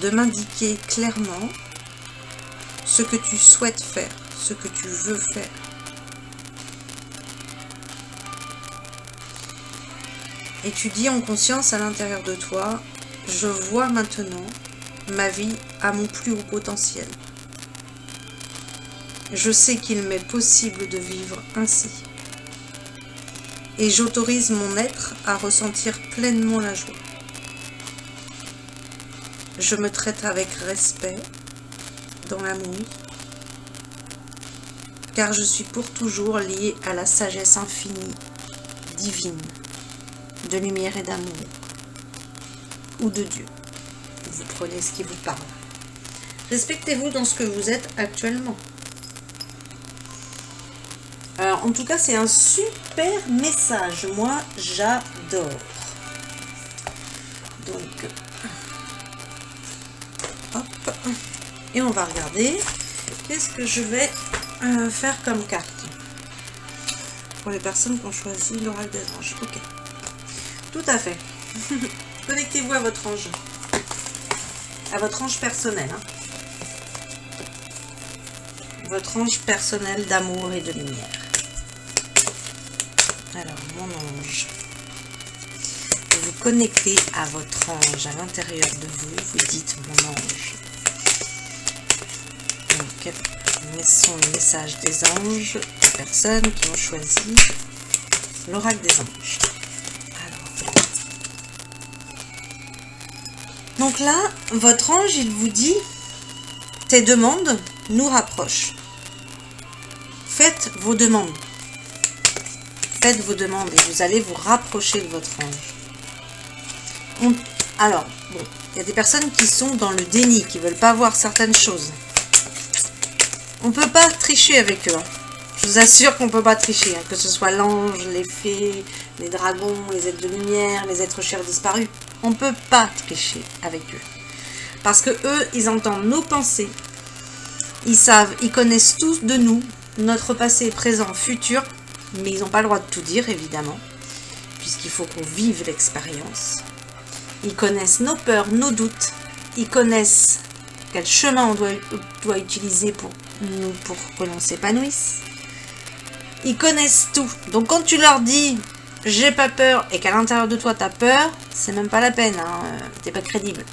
de m'indiquer clairement ce que tu souhaites faire, ce que tu veux faire. Et tu dis en conscience à l'intérieur de toi, je vois maintenant ma vie à mon plus haut potentiel. Je sais qu'il m'est possible de vivre ainsi. Et j'autorise mon être à ressentir pleinement la joie. Je me traite avec respect, dans l'amour, car je suis pour toujours liée à la sagesse infinie, divine, de lumière et d'amour, ou de Dieu. Vous prenez ce qui vous parle. Respectez-vous dans ce que vous êtes actuellement. Alors, en tout cas, c'est un super message. Moi, j'adore. Donc, hop. Et on va regarder qu'est-ce que je vais faire comme carte. Pour les personnes qui ont choisi l'oracle des anges. Ok. Tout à fait. Connectez-vous à votre ange. À votre ange personnel. Hein. Votre ange personnel d'amour et de lumière. Alors, mon ange. Vous vous connectez à votre ange à l'intérieur de vous. Vous dites mon ange. Donc, quels sont les messages des anges, des personnes qui ont choisi l'oracle des anges. Donc là, votre ange, il vous dit, tes demandes nous rapprochent. Faites vos demandes. Faites vos demandes et vous allez vous rapprocher de votre ange. Alors, bon, il y a des personnes qui sont dans le déni, qui ne veulent pas voir certaines choses. On ne peut pas tricher avec eux. Hein. Je vous assure qu'on ne peut pas tricher. Hein, que ce soit l'ange, les fées, les dragons, les êtres de lumière, les êtres chers disparus. On ne peut pas tricher avec eux. Parce que eux, ils entendent nos pensées. Ils savent, ils connaissent tous de nous, notre passé, présent, futur. Mais ils n'ont pas le droit de tout dire, évidemment. Puisqu'il faut qu'on vive l'expérience. Ils connaissent nos peurs, nos doutes. Ils connaissent quel chemin on doit utiliser pour que l'on s'épanouisse. Ils connaissent tout. Donc quand tu leur dis j'ai pas peur et qu'à l'intérieur de toi t'as peur, c'est même pas la peine, hein, t'es pas crédible.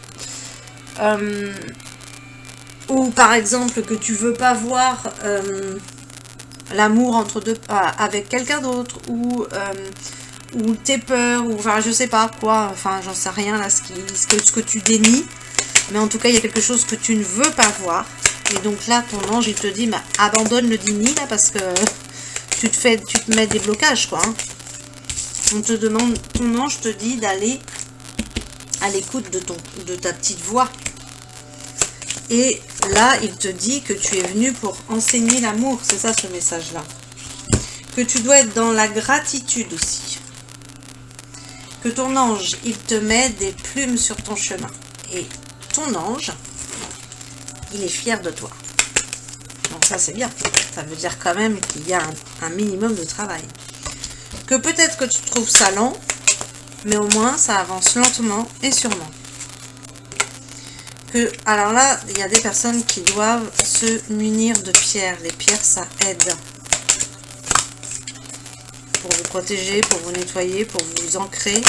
Ou par exemple que tu veux pas voir l'amour entre deux avec quelqu'un d'autre, ou t'es peur, ou enfin je sais pas quoi, enfin j'en sais rien là, ce que tu dénies, mais en tout cas il y a quelque chose que tu ne veux pas voir, et donc là ton ange il te dit bah, abandonne le déni là parce que tu te mets des blocages quoi. Hein. On te demande, ton ange te dit d'aller à l'écoute de ta petite voix. Et là, il te dit que tu es venu pour enseigner l'amour. C'est ça ce message-là. Que tu dois être dans la gratitude aussi. Que ton ange, il te met des plumes sur ton chemin. Et ton ange, il est fier de toi. Donc ça, c'est bien. Ça veut dire quand même qu'il y a un minimum de travail. Que peut-être que tu trouves ça lent, mais au moins ça avance lentement et sûrement. Alors là, il y a des personnes qui doivent se munir de pierres. Les pierres, ça aide. Pour vous protéger, pour vous nettoyer, pour vous ancrer.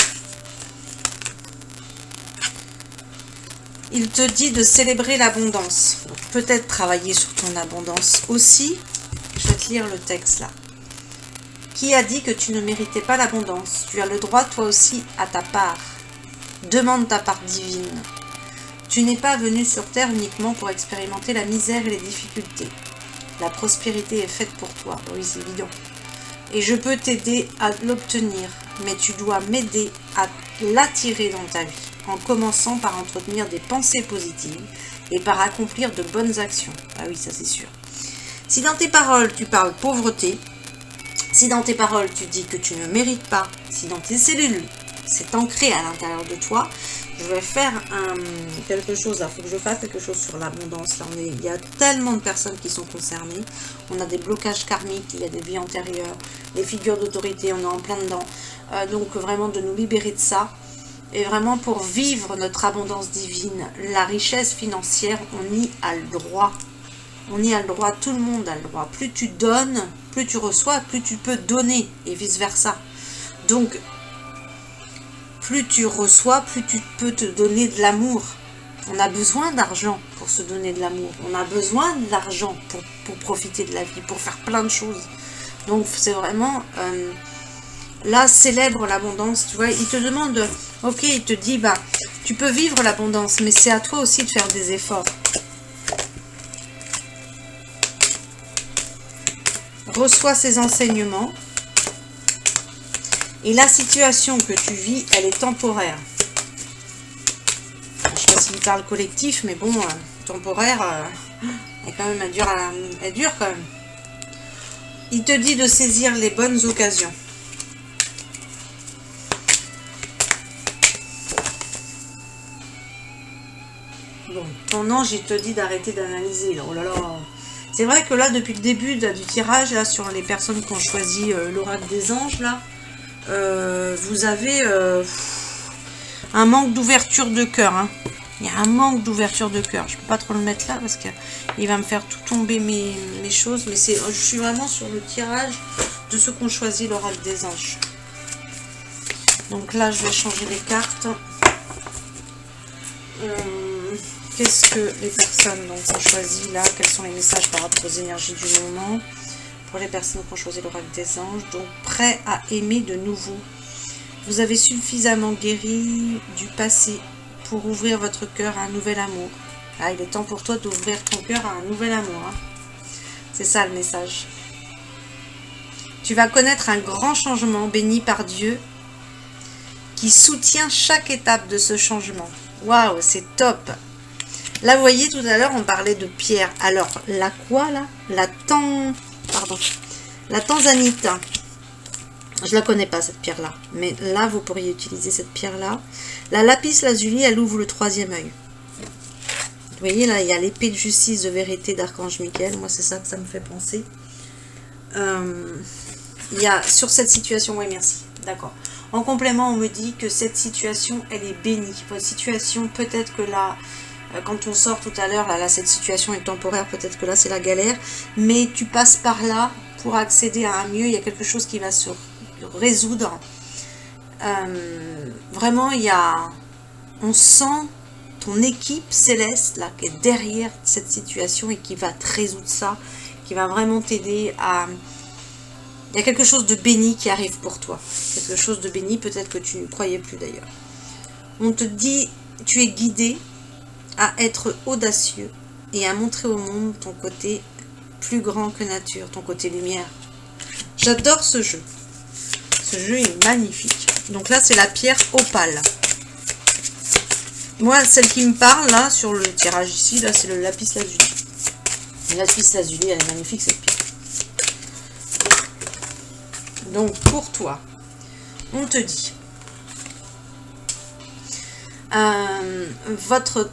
Il te dit de célébrer l'abondance. Peut-être travailler sur ton abondance aussi. Je vais te lire le texte là. Qui a dit que tu ne méritais pas l'abondance? Tu as le droit toi aussi à ta part. Demande ta part divine. Tu n'es pas venu sur terre uniquement pour expérimenter la misère et les difficultés. La prospérité est faite pour toi. Oui, c'est évident. Et je peux t'aider à l'obtenir, mais tu dois m'aider à l'attirer dans ta vie, en commençant par entretenir des pensées positives et par accomplir de bonnes actions. Ah oui, ça c'est sûr. Si dans tes paroles tu parles pauvreté, si dans tes paroles tu dis que tu ne mérites pas, si dans tes cellules c'est ancré à l'intérieur de toi, Je vais faire quelque chose, il faut que je fasse quelque chose sur l'abondance. Là, il y a tellement de personnes qui sont concernées. On a des blocages karmiques, il y a des vies antérieures, les figures d'autorité, on est en plein dedans. Donc vraiment de nous libérer de ça. Et vraiment pour vivre notre abondance divine, la richesse financière, on y a le droit. On y a le droit, tout le monde a le droit. Plus tu donnes, plus tu reçois, plus tu peux donner et vice versa. Donc, plus tu reçois, plus tu peux te donner de l'amour. On a besoin d'argent pour se donner de l'amour. On a besoin de l'argent pour profiter de la vie, pour faire plein de choses. Donc, c'est vraiment... là, célèbre l'abondance. Tu vois, il te demande... Ok, il te dit, bah, tu peux vivre l'abondance, mais c'est à toi aussi de faire des efforts. Reçois ces enseignements. Et la situation que tu vis, elle est temporaire. Je ne sais pas s'il parle collectif, mais bon, temporaire, elle est quand même, elle dure quand même. Il te dit de saisir les bonnes occasions. Bon, ton ange, il te dit d'arrêter d'analyser. Oh là là. C'est vrai que là, depuis le début du tirage, là, sur les personnes qui ont choisi l'oracle des anges, là, vous avez un manque d'ouverture de cœur. Hein. Il y a un manque d'ouverture de cœur. Je ne peux pas trop le mettre là parce qu'il va me faire tout tomber mes choses. Mais je suis vraiment sur le tirage de ceux qui ont choisi l'oracle des anges. Donc là, je vais changer les cartes. Qu'est-ce que les personnes donc, ont choisi là? Quels sont les messages par rapport aux énergies du moment? Pour les personnes qui ont choisi l'oracle des anges, donc prêt à aimer de nouveau. Vous avez suffisamment guéri du passé pour ouvrir votre cœur à un nouvel amour. Ah, il est temps pour toi d'ouvrir ton cœur à un nouvel amour. Hein. C'est ça le message. Tu vas connaître un grand changement béni par Dieu qui soutient chaque étape de ce changement. Waouh, c'est top. Là, vous voyez, tout à l'heure, on parlait de pierre. Alors, la quoi, là? La tanzanite. Je la connais pas, cette pierre-là. Mais là, vous pourriez utiliser cette pierre-là. La lapis lazuli, elle ouvre le troisième œil. Vous voyez, là, il y a l'épée de justice, de vérité d'Archange Michael. Moi, c'est ça que ça me fait penser. Il y a, sur cette situation, oui, merci. D'accord. En complément, on me dit que cette situation, elle est bénie. Votre situation, peut-être que là... Quand on sort tout à l'heure, là, cette situation est temporaire, peut-être que là c'est la galère, mais tu passes par là pour accéder à un mieux, il y a quelque chose qui va se résoudre. Vraiment, on sent ton équipe céleste là, qui est derrière cette situation et qui va te résoudre ça, qui va vraiment t'aider à... Il y a quelque chose de béni qui arrive pour toi, quelque chose de béni, peut-être que tu ne croyais plus d'ailleurs. On te dit, tu es guidé à être audacieux et à montrer au monde ton côté plus grand que nature, ton côté lumière. J'adore ce jeu. Ce jeu est magnifique. Donc là, c'est la pierre opale. Moi, celle qui me parle, là, sur le tirage ici, là, c'est le lapis lazuli. Le lapis lazuli, elle est magnifique, cette pierre. Donc, pour toi, on te dit...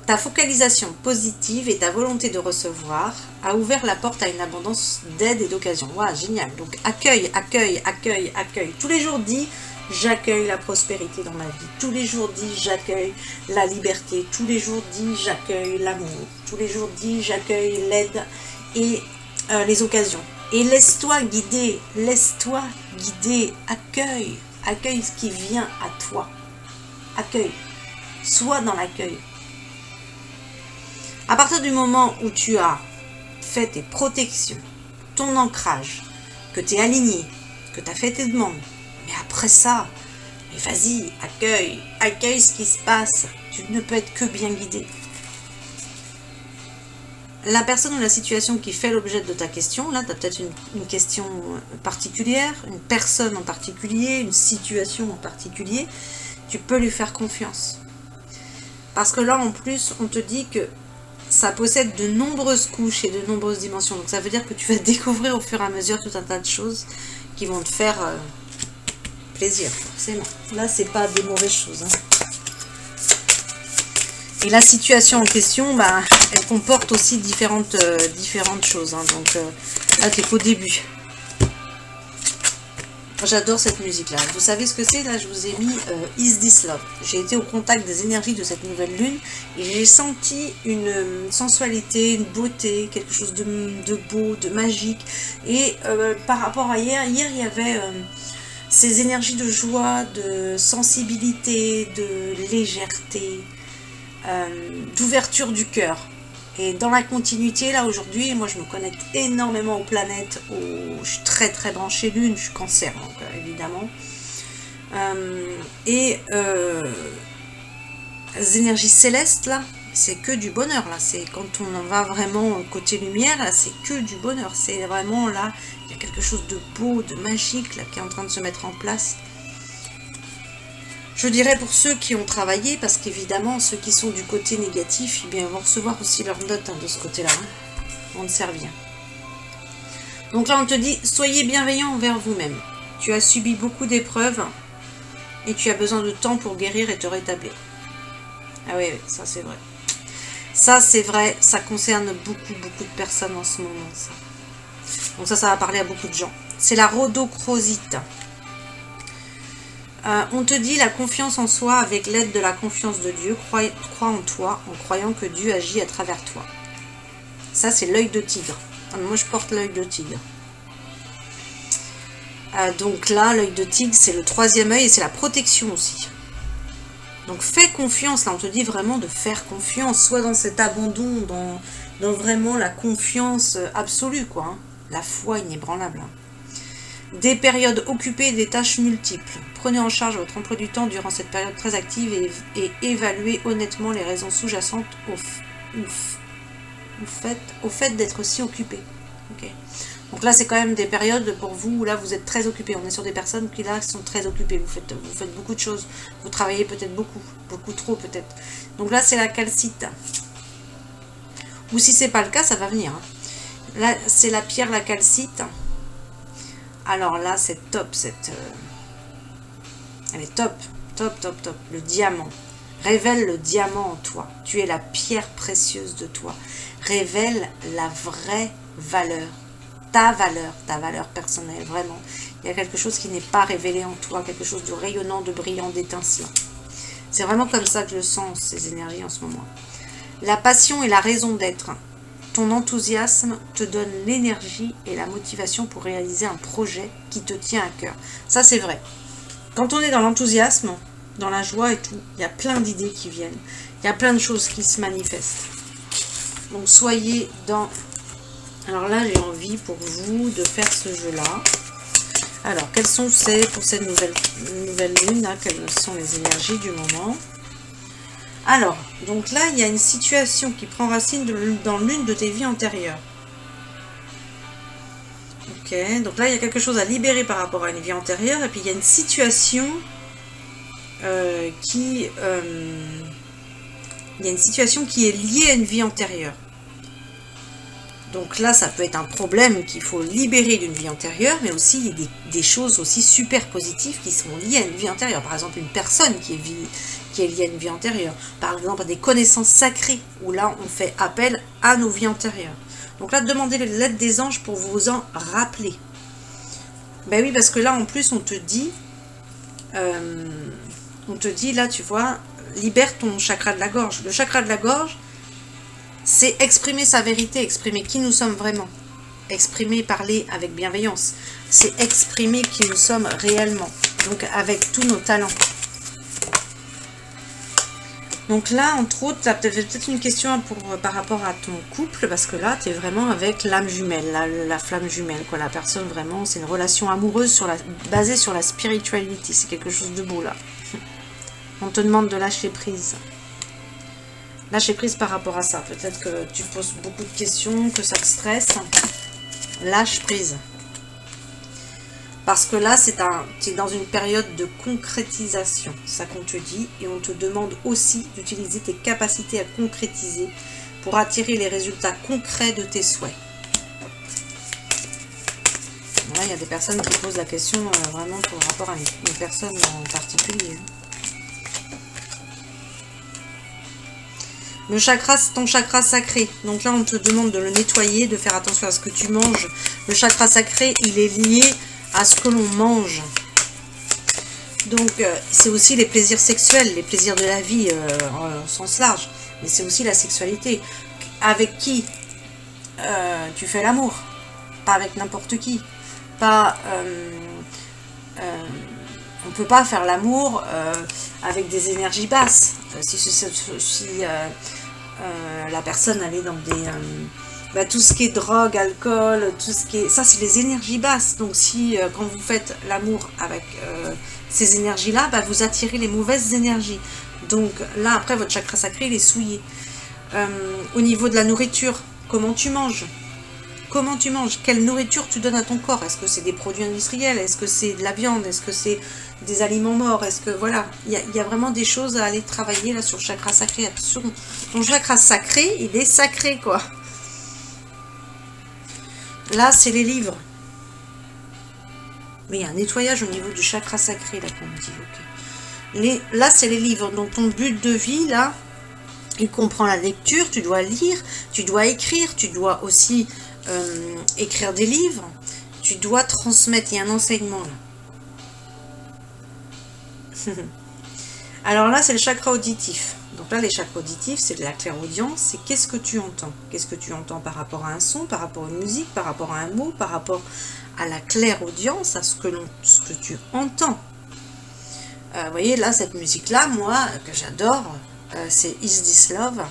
ta focalisation positive et ta volonté de recevoir a ouvert la porte à une abondance d'aide et d'occasion. Waouh, génial. Donc accueille, accueille, accueille, accueille. Tous les jours dis, j'accueille la prospérité dans ma vie. Tous les jours dis, j'accueille la liberté. Tous les jours dis, j'accueille l'amour. Tous les jours dis, j'accueille l'aide et les occasions. Et laisse-toi guider, accueille, accueille ce qui vient à toi. Accueille. Sois dans l'accueil. À partir du moment où tu as fait tes protections, ton ancrage, que tu es aligné, que tu as fait tes demandes, mais après ça, mais vas-y, accueille, accueille ce qui se passe. Tu ne peux être que bien guidé. La personne ou la situation qui fait l'objet de ta question, là, tu as peut-être une question particulière, une personne en particulier, une situation en particulier, tu peux lui faire confiance. Parce que là, en plus, on te dit que ça possède de nombreuses couches et de nombreuses dimensions. Donc, ça veut dire que tu vas découvrir au fur et à mesure tout un tas de choses qui vont te faire plaisir, forcément. Là, c'est pas des mauvaises choses. Hein. Et la situation en question, bah, elle comporte aussi différentes choses. Hein. Donc là, t'es qu'au début. J'adore cette musique-là. Vous savez ce que c'est? Là, je vous ai mis Is This Love. J'ai été au contact des énergies de cette nouvelle lune et j'ai senti une sensualité, une beauté, quelque chose de beau, de magique. Et par rapport à hier, il y avait ces énergies de joie, de sensibilité, de légèreté, d'ouverture du cœur. Et dans la continuité, là aujourd'hui, moi je me connecte énormément aux planètes, je suis très très branchée lune, je suis cancer donc évidemment. Les énergies célestes là, c'est que du bonheur là, c'est quand on en va vraiment côté lumière, là c'est que du bonheur, c'est vraiment là, il y a quelque chose de beau, de magique là qui est en train de se mettre en place. Je dirais pour ceux qui ont travaillé, parce qu'évidemment, ceux qui sont du côté négatif, eh bien, vont recevoir aussi leur note hein, de ce côté-là. Hein. On ne sert rien. Donc là, on te dit, soyez bienveillant envers vous-même. Tu as subi beaucoup d'épreuves et tu as besoin de temps pour guérir et te rétablir. Ah oui, ça c'est vrai. Ça c'est vrai, ça concerne beaucoup de personnes en ce moment. Ça. Donc ça va parler à beaucoup de gens. C'est la rhodochrosite. On te dit la confiance en soi avec l'aide de la confiance de Dieu. Crois en toi en croyant que Dieu agit à travers toi. Ça, c'est l'œil de tigre. Moi, je porte l'œil de tigre. Donc là, l'œil de tigre, c'est le troisième œil et c'est la protection aussi. Donc fais confiance. Là, on te dit vraiment de faire confiance. Soit dans cet abandon, dans vraiment la confiance absolue, quoi. Hein. La foi inébranlable. Hein. Des périodes occupées, des tâches multiples. Prenez en charge votre emploi du temps durant cette période très active et évaluez honnêtement les raisons sous-jacentes au fait d'être si occupé. Okay. Donc là, c'est quand même des périodes pour vous où là, vous êtes très occupé. On est sur des personnes qui là sont très occupées. Vous faites beaucoup de choses. Vous travaillez peut-être beaucoup trop peut-être. Donc là, c'est la calcite. Ou si c'est pas le cas, ça va venir. Hein. Là, c'est la pierre, la calcite. Alors là, c'est top, elle est top. Le diamant. Révèle le diamant en toi. Tu es la pierre précieuse de toi. Révèle la vraie valeur. Ta valeur personnelle, vraiment. Il y a quelque chose qui n'est pas révélé en toi, quelque chose de rayonnant, de brillant, d'étincelant. C'est vraiment comme ça que je sens ces énergies en ce moment. La passion et la raison d'être. Ton enthousiasme te donne l'énergie et la motivation pour réaliser un projet qui te tient à cœur. Ça, c'est vrai. Quand on est dans l'enthousiasme, dans la joie et tout, il y a plein d'idées qui viennent. Il y a plein de choses qui se manifestent. Donc, soyez dans... Alors là, j'ai envie pour vous de faire ce jeu-là. Alors, quelles sont pour cette nouvelle lune là, quelles sont les énergies du moment? Alors, donc là, il y a une situation qui prend racine dans l'une de tes vies antérieures. Ok, donc là, il y a quelque chose à libérer par rapport à une vie antérieure. Et puis, il y a une situation qui est liée à une vie antérieure. Donc là, ça peut être un problème qu'il faut libérer d'une vie antérieure, mais aussi il y a des choses aussi super positives qui sont liées à une vie antérieure. Par exemple, une personne qui est liée à une vie antérieure. Par exemple, des connaissances sacrées, où là, on fait appel à nos vies antérieures. Donc là, demandez l'aide des anges pour vous en rappeler. Ben oui, parce que là, en plus, on te dit, là, tu vois, libère ton chakra de la gorge. Le chakra de la gorge, c'est exprimer sa vérité, exprimer qui nous sommes vraiment. Exprimer, parler avec bienveillance. C'est exprimer qui nous sommes réellement. Donc avec tous nos talents. Donc là, entre autres, tu as peut-être une question par rapport à ton couple, parce que là, tu es vraiment avec l'âme jumelle, la flamme jumelle, quoi. La personne, vraiment, c'est une relation amoureuse basée sur la spiritualité. C'est quelque chose de beau, là. On te demande de lâcher prise. Lâcher prise par rapport à ça. Peut-être que tu poses beaucoup de questions, que ça te stresse. Lâche prise. Parce que là, tu es dans une période de concrétisation. C'est ça qu'on te dit. Et on te demande aussi d'utiliser tes capacités à concrétiser pour attirer les résultats concrets de tes souhaits. Là, il y a des personnes qui posent la question vraiment par rapport à une personne en particulier. Le chakra, c'est ton chakra sacré. Donc là, on te demande de le nettoyer, de faire attention à ce que tu manges. Le chakra sacré, il est lié à ce que l'on mange. Donc, c'est aussi les plaisirs sexuels, les plaisirs de la vie en sens large. Mais c'est aussi la sexualité. Avec qui tu fais l'amour? Pas avec n'importe qui. Pas... on ne peut pas faire l'amour avec des énergies basses. Si la personne elle est dans des... tout ce qui est drogue, alcool, tout ce qui est... Ça, c'est les énergies basses. Donc, si quand vous faites l'amour avec ces énergies-là, vous attirez les mauvaises énergies. Donc, là, après, votre chakra sacré, il est souillé. Au niveau de la nourriture, comment tu manges? Comment tu manges? Quelle nourriture tu donnes à ton corps? Est-ce que c'est des produits industriels? Est-ce que c'est de la viande? Est-ce que c'est des aliments morts? Est-ce que, voilà, il y a vraiment des choses à aller travailler là sur le chakra sacré. Attention, ton chakra sacré, il est sacré, quoi. Là, c'est les livres. Mais il y a un nettoyage au niveau du chakra sacré, là, qu'on me dit, ok. Là, c'est les livres. Donc, ton but de vie, là, il comprend la lecture. Tu dois lire, tu dois écrire, tu dois aussi... écrire des livres, tu dois transmettre, il y a un enseignement là. Alors là, c'est le chakra auditif. Donc là, les chakras auditifs, c'est de la clairaudience, c'est qu'est-ce que tu entends? Qu'est-ce que tu entends par rapport à un son, par rapport à une musique, par rapport à un mot, par rapport à la clairaudience, à ce que tu entends. Vous voyez, là, cette musique-là, moi, que j'adore, c'est Is This Love?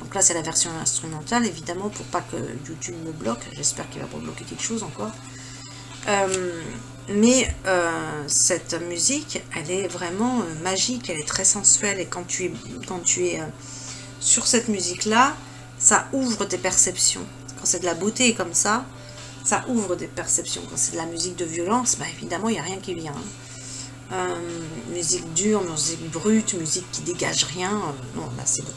Donc là, c'est la version instrumentale, évidemment, pour pas que YouTube me bloque. J'espère qu'il va pas bloquer quelque chose encore. Cette musique, elle est vraiment magique, elle est très sensuelle. Et quand tu es sur cette musique-là, ça ouvre tes perceptions. Quand c'est de la beauté comme ça ouvre des perceptions. Quand c'est de la musique de violence, évidemment, il n'y a rien qui vient. Musique dure, musique brute, musique qui dégage rien. Non, là, c'est bon.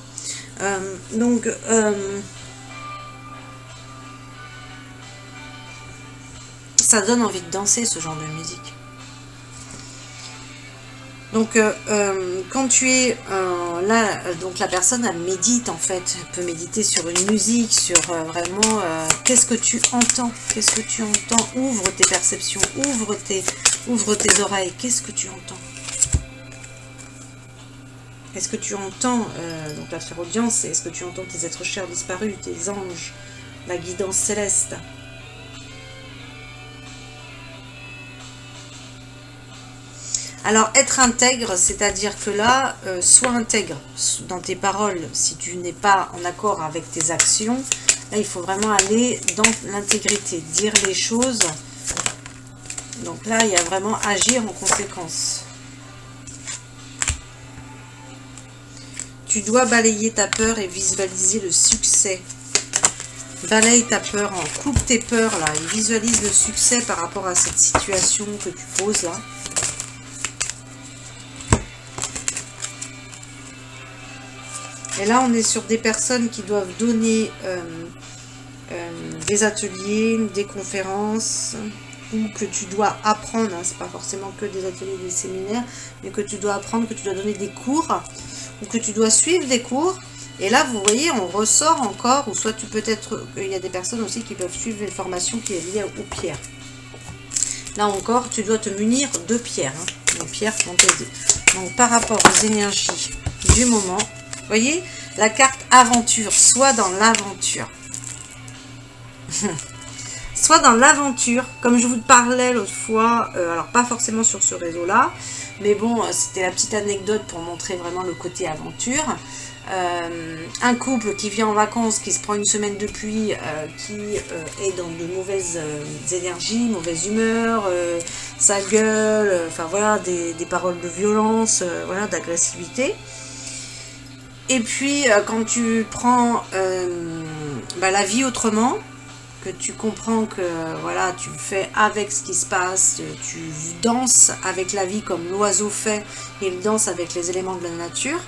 Ça donne envie de danser, ce genre de musique. Donc, quand tu es là, donc la personne, elle médite, en fait. Elle peut méditer sur une musique, sur vraiment... qu'est-ce que tu entends? Qu'est-ce que tu entends? Ouvre tes perceptions, ouvre tes oreilles. Qu'est-ce que tu entends? Est-ce que tu entends, donc la clairaudience, c'est est-ce que tu entends tes êtres chers disparus, tes anges, la guidance céleste? Alors, être intègre, c'est-à-dire que là, sois intègre dans tes paroles. Si tu n'es pas en accord avec tes actions, là, il faut vraiment aller dans l'intégrité, dire les choses. Donc là, il y a vraiment agir en conséquence. Tu dois balayer ta peur et visualiser le succès. Balaye ta peur, coupe tes peurs là et visualise le succès par rapport à cette situation que tu poses là. Et là, on est sur des personnes qui doivent donner des ateliers, des conférences, ou que tu dois apprendre, hein, c'est pas forcément que des ateliers, des séminaires, mais que tu dois apprendre, que tu dois donner des cours, ou que tu dois suivre des cours. Et là, vous voyez, on ressort encore, ou soit tu peux être, il y a des personnes aussi qui peuvent suivre une formation qui est liée aux pierres. Là encore, tu dois te munir de pierres, hein, les pierres vont t'aider. Donc, par rapport aux énergies du moment, vous voyez, la carte aventure, soit dans l'aventure. Soit dans l'aventure, comme je vous parlais l'autre fois, alors pas forcément sur ce réseau-là, mais bon, c'était la petite anecdote pour montrer vraiment le côté aventure. Un couple qui vient en vacances, qui se prend une semaine de pluie, qui est dans de mauvaises énergies, mauvaise humeur, sa gueule, enfin voilà, des paroles de violence, voilà, d'agressivité. Et puis quand tu prends la vie autrement, que tu comprends que voilà, tu fais avec ce qui se passe, tu danses avec la vie comme l'oiseau fait, il danse avec les éléments de la nature,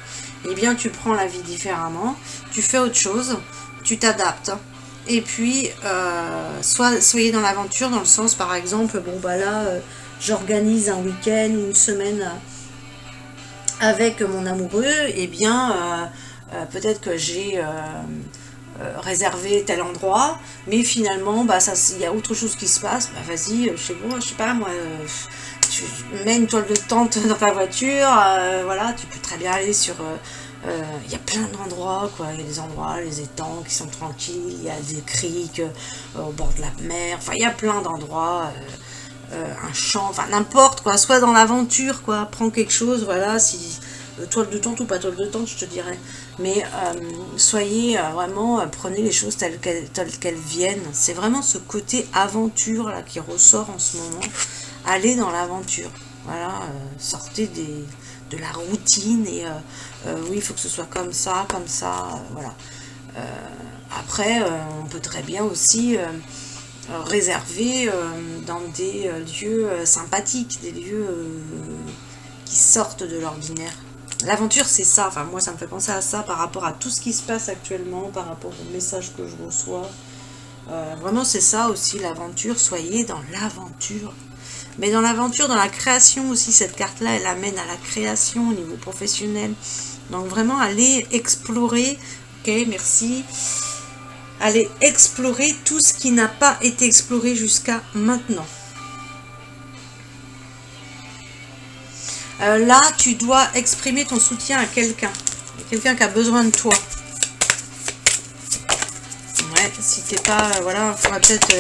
eh bien tu prends la vie différemment, tu fais autre chose, tu t'adaptes. Et puis, soyez dans l'aventure, dans le sens, par exemple, bon bah là, j'organise un week-end, une semaine avec mon amoureux, et bien, peut-être que j'ai réservé tel endroit, mais finalement, bah, il y a autre chose qui se passe, bah, vas-y, je sais pas moi, tu mets une toile de tente dans ta voiture, voilà, tu peux très bien aller sur... il y a plein d'endroits, quoi. Il y a des endroits, les étangs qui sont tranquilles, il y a des criques au bord de la mer, enfin, il y a plein d'endroits, un champ, enfin, n'importe, quoi. Soit dans l'aventure, quoi. Prends quelque chose, voilà, si... toile de tente ou pas toile de tente, je te dirais. Mais soyez vraiment, prenez les choses telles qu'elles viennent. C'est vraiment ce côté aventure, là, qui ressort en ce moment. Allez dans l'aventure. Voilà, sortez de la routine et oui, il faut que ce soit comme ça, voilà. Après, on peut très bien aussi réserver dans des lieux sympathiques, des lieux qui sortent de l'ordinaire. L'aventure, c'est ça. Enfin, moi, ça me fait penser à ça par rapport à tout ce qui se passe actuellement, par rapport aux messages que je reçois. Vraiment, c'est ça aussi, l'aventure. Soyez dans l'aventure. Mais dans l'aventure, dans la création aussi, cette carte-là, elle amène à la création au niveau professionnel. Donc vraiment, allez explorer, ok, merci, allez explorer tout ce qui n'a pas été exploré jusqu'à maintenant. Là, tu dois exprimer ton soutien à quelqu'un qui a besoin de toi. Ouais, si t'es pas, voilà, il faudra peut-être...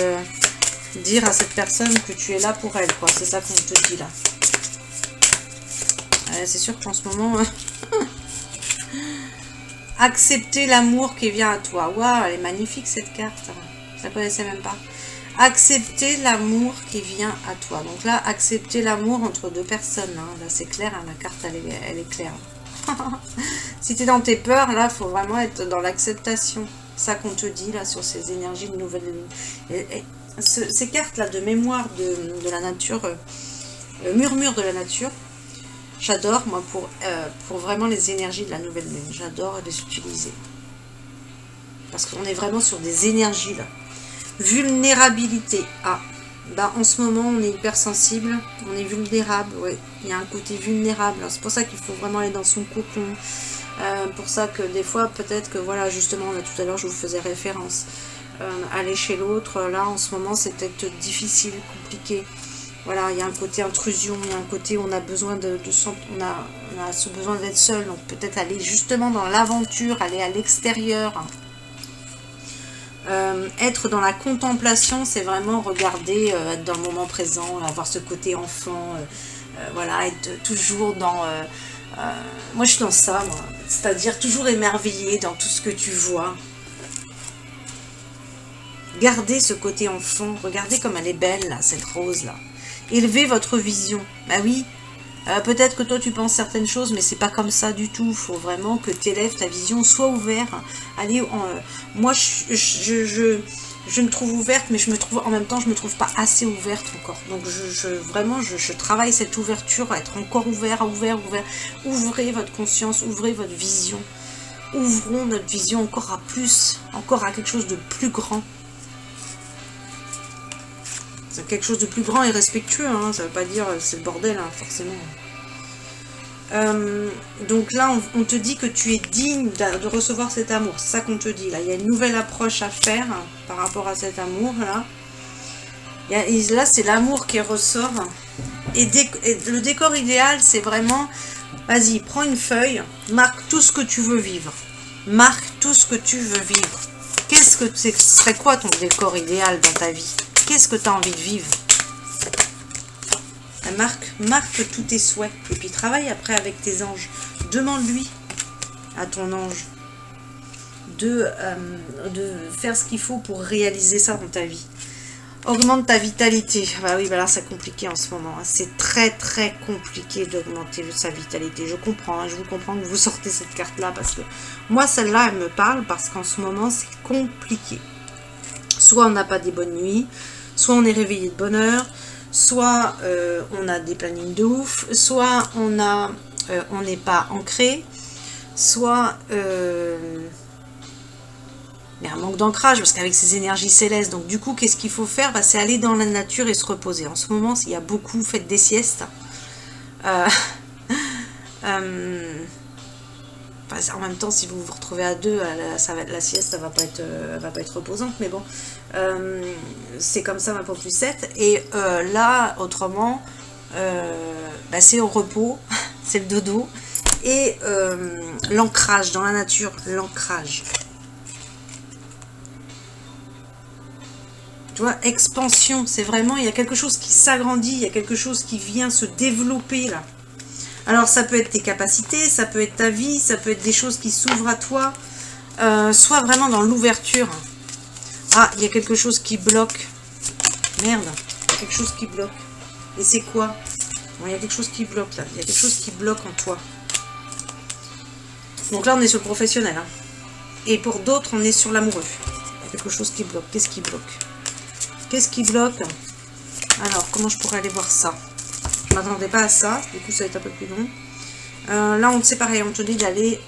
dire à cette personne que tu es là pour elle, quoi. C'est ça qu'on te dit là. C'est sûr qu'en ce moment, accepter l'amour qui vient à toi. Waouh, elle est magnifique cette carte. Je la connaissais même pas. Accepter l'amour qui vient à toi. Donc là, accepter l'amour entre deux personnes. Hein. Là, c'est clair, hein, la carte, elle est claire. Si tu es dans tes peurs, là, il faut vraiment être dans l'acceptation. Ça qu'on te dit là sur ces énergies de nouvelle lune. Ces cartes-là de mémoire de la nature, murmure de la nature, j'adore, moi, pour vraiment les énergies de la nouvelle lune. J'adore les utiliser. Parce qu'on est vraiment sur des énergies, là. Vulnérabilité. Ah, bah, en ce moment, on est hypersensible, on est vulnérable, ouais. Il y a un côté vulnérable. C'est pour ça qu'il faut vraiment aller dans son cocon. Pour ça que des fois, peut-être que, voilà, justement, là, tout à l'heure, je vous faisais référence. Aller chez l'autre, là en ce moment c'est peut-être difficile, compliqué. Voilà, il y a un côté intrusion, il y a un côté où on a besoin on a ce besoin d'être seul, donc peut-être aller justement dans l'aventure, aller à l'extérieur. Être dans la contemplation, c'est vraiment regarder, être dans le moment présent, avoir ce côté enfant, voilà, être toujours dans... moi je suis dans ça, moi, c'est-à-dire toujours émerveillé dans tout ce que tu vois. Gardez ce côté enfant. Regardez comme elle est belle, là, cette rose-là. Élevez votre vision. Bah oui, peut-être que toi, tu penses certaines choses, mais c'est pas comme ça du tout. Il faut vraiment que tu élèves ta vision. Sois ouvert. Allez, moi, je me trouve ouverte, mais en même temps, je me trouve pas assez ouverte encore. Donc, vraiment, je travaille cette ouverture, à être encore ouvert. Ouvrez votre conscience, ouvrez votre vision. Ouvrons notre vision encore à plus, encore à quelque chose de plus grand. C'est quelque chose de plus grand et respectueux, hein, ça veut pas dire c'est le bordel, hein, forcément. Donc là, on te dit que tu es digne de recevoir cet amour. C'est ça qu'on te dit, là. Il y a une nouvelle approche à faire par rapport à cet amour, là. Là, c'est l'amour qui ressort. Et le décor idéal, c'est vraiment... Vas-y, prends une feuille, marque tout ce que tu veux vivre. Marque tout ce que tu veux vivre. Ce serait quoi ton décor idéal dans ta vie? Qu'est-ce que tu as envie de vivre? Marque tous tes souhaits. Et puis travaille après avec tes anges. Demande-lui à ton ange de faire ce qu'il faut pour réaliser ça dans ta vie. Augmente ta vitalité. Bah oui, bah là c'est compliqué en ce moment. C'est très très compliqué d'augmenter sa vitalité. Je comprends, hein, je vous comprends que vous sortez cette carte-là parce que moi celle-là elle me parle parce qu'en ce moment c'est compliqué. Soit on n'a pas des bonnes nuits, soit on est réveillé de bonne heure, soit on a des plannings de ouf, soit on n'est pas ancré, soit il y a un manque d'ancrage parce qu'avec ces énergies célestes, donc du coup qu'est-ce qu'il faut faire? Bah, c'est aller dans la nature et se reposer. En ce moment, il y a beaucoup, faites des siestes. Enfin, en même temps, si vous vous retrouvez à deux, la sieste, elle va pas être reposante, mais bon, c'est comme ça ma pauvre Lucette. Et là, autrement, c'est au repos, c'est le dodo, et l'ancrage dans la nature, l'ancrage. Tu vois, expansion, c'est vraiment, il y a quelque chose qui s'agrandit, il y a quelque chose qui vient se développer là. Alors ça peut être tes capacités, ça peut être ta vie, ça peut être des choses qui s'ouvrent à toi. Sois vraiment dans l'ouverture. Ah, il y a quelque chose qui bloque. Merde, il y a quelque chose qui bloque. Et c'est quoi? Bon, il y a quelque chose qui bloque là, il y a quelque chose qui bloque en toi. Donc là on est sur le professionnel. Hein. Et pour d'autres on est sur l'amoureux. Il y a quelque chose qui bloque. Qu'est-ce qui bloque? Qu'est-ce qui bloque? Alors, comment je pourrais aller voir ça? Je ne m'attendais pas à ça, du coup ça va être un peu plus long. Là, c'est pareil, on te dit d'aller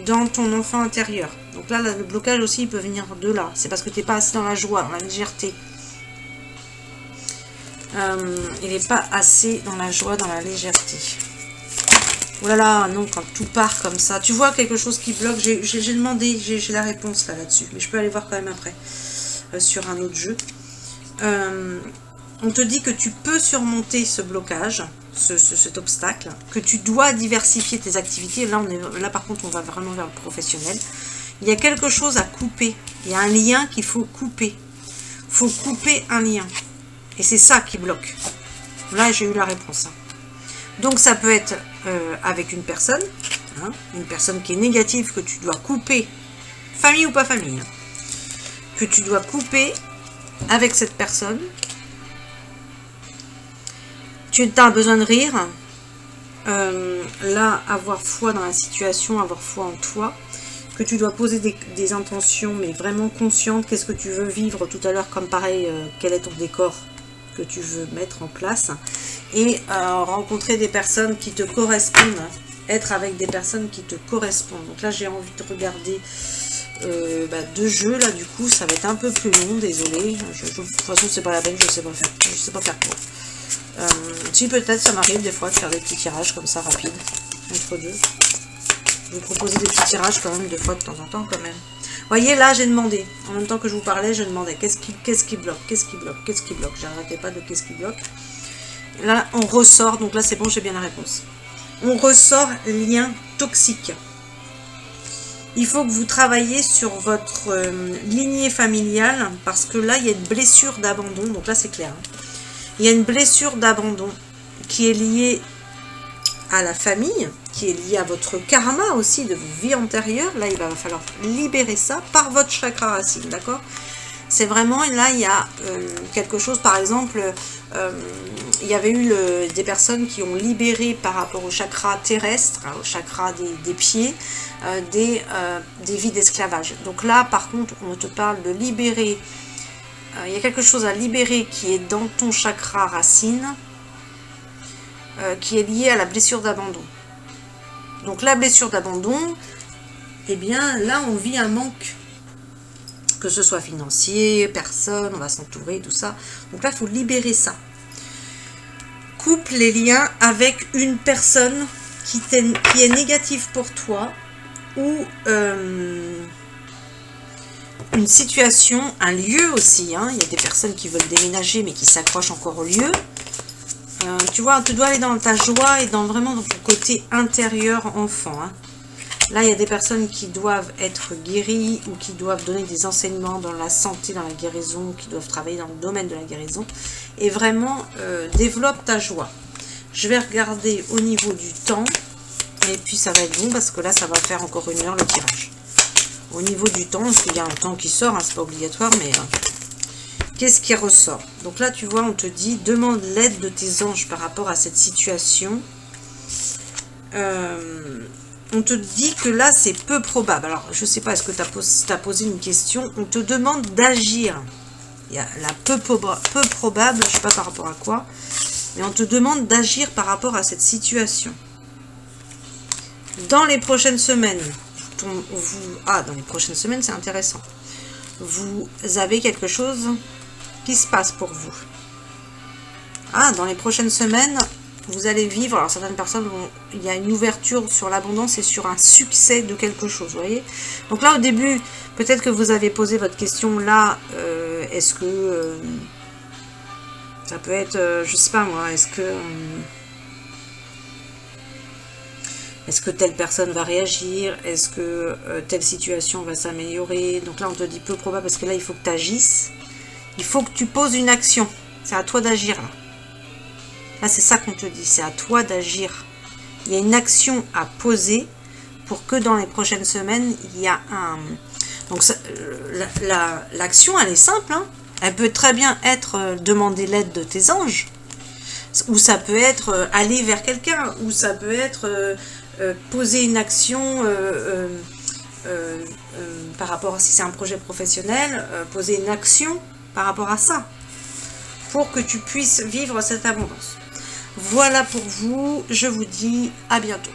dans ton enfant intérieur. Donc là, le blocage aussi, il peut venir de là. C'est parce que tu n'es pas assez dans la joie, dans la légèreté. Il n'est pas assez dans la joie, dans la légèreté. Oh là là, non, quand tout part comme ça. Tu vois quelque chose qui bloque, j'ai demandé, j'ai la réponse là-dessus. Mais je peux aller voir quand même après, sur un autre jeu. On te dit que tu peux surmonter ce blocage, cet obstacle, que tu dois diversifier tes activités. Là, par contre, on va vraiment vers le professionnel. Il y a quelque chose à couper. Il y a un lien qu'il faut couper. Il faut couper un lien. Et c'est ça qui bloque. Là, j'ai eu la réponse. Donc, ça peut être avec une personne qui est négative, que tu dois couper, famille ou pas famille, que tu dois couper avec cette personne. Tu as besoin de rire. Là, avoir foi dans la situation, avoir foi en toi. Que tu dois poser des intentions, mais vraiment conscientes. Qu'est-ce que tu veux vivre tout à l'heure, comme pareil, quel est ton décor que tu veux mettre en place. Et rencontrer des personnes qui te correspondent. Être avec des personnes qui te correspondent. Donc là, j'ai envie de regarder 2 jeux. Là, du coup, ça va être un peu plus long. Désolé. De toute façon, c'est pas la peine. Je sais pas faire. Je sais pas faire quoi. Si peut-être, ça m'arrive des fois de faire des petits tirages comme ça, rapides. Entre deux. Je vous proposais des petits tirages quand même, 2 fois de temps en temps quand même. Vous voyez, là, j'ai demandé. En même temps que je vous parlais, je demandais qu'est-ce qui bloque, qu'est-ce qui bloque, qu'est-ce qui bloque. J'arrêtais pas de qu'est-ce qui bloque. Là, on ressort. Donc là, c'est bon, j'ai bien la réponse. On ressort lien toxique. Il faut que vous travaillez sur votre lignée familiale parce que là, il y a une blessure d'abandon. Donc là, c'est clair. Il y a une blessure d'abandon qui est liée à la famille, qui est liée à votre karma aussi de vos vies antérieures. Là, il va falloir libérer ça par votre chakra racine, d'accord? C'est vraiment, là, il y a quelque chose, par exemple, il y avait eu des personnes qui ont libéré par rapport au chakra terrestre, au chakra des pieds, des vies d'esclavage. Donc là, par contre, on te parle de libérer, il y a quelque chose à libérer qui est dans ton chakra racine, qui est lié à la blessure d'abandon. Donc la blessure d'abandon, eh bien là, on vit un manque. Que ce soit financier, personne, on va s'entourer, tout ça. Donc là, il faut libérer ça. Coupe les liens avec une personne qui est négative pour toi ou une situation, un lieu aussi. Hein. Il y a des personnes qui veulent déménager mais qui s'accrochent encore au lieu. Tu vois, tu dois aller dans ta joie et vraiment dans ton côté intérieur enfant. Hein. Là, il y a des personnes qui doivent être guéries ou qui doivent donner des enseignements dans la santé, dans la guérison, qui doivent travailler dans le domaine de la guérison. Et vraiment, développe ta joie. Je vais regarder au niveau du temps. Et puis, ça va être bon parce que là, ça va faire encore 1 heure le tirage. Au niveau du temps, parce qu'il y a un temps qui sort, hein, c'est pas obligatoire, mais qu'est-ce qui ressort? Donc là, tu vois, on te dit, demande l'aide de tes anges par rapport à cette situation. On te dit que là, c'est peu probable. Alors, je ne sais pas, est-ce que tu as posé une question? On te demande d'agir. Il y a la peu probable, je ne sais pas par rapport à quoi, mais on te demande d'agir par rapport à cette situation. Dans les prochaines semaines, dans les prochaines semaines, c'est intéressant. Vous avez quelque chose qui se passe pour vous. Ah, dans les prochaines semaines, vous allez vivre, alors certaines personnes vont, il y a une ouverture sur l'abondance et sur un succès de quelque chose, vous voyez. Donc là au début, peut-être que vous avez posé votre question là, est-ce que ça peut être, je sais pas moi, est-ce que telle personne va réagir, est-ce que telle situation va s'améliorer. Donc là on te dit peu probable parce que là il faut que tu agisses, il faut que tu poses une action, c'est à toi d'agir là. Là, c'est ça qu'on te dit, c'est à toi d'agir. Il y a une action à poser pour que dans les prochaines semaines, il y a un... Donc, l'action, elle est simple. Hein. Elle peut très bien être demander l'aide de tes anges. Ou ça peut être aller vers quelqu'un. Ou ça peut être poser une action par rapport à si c'est un projet professionnel, poser une action par rapport à ça. Pour que tu puisses vivre cette abondance. Voilà pour vous, je vous dis à bientôt.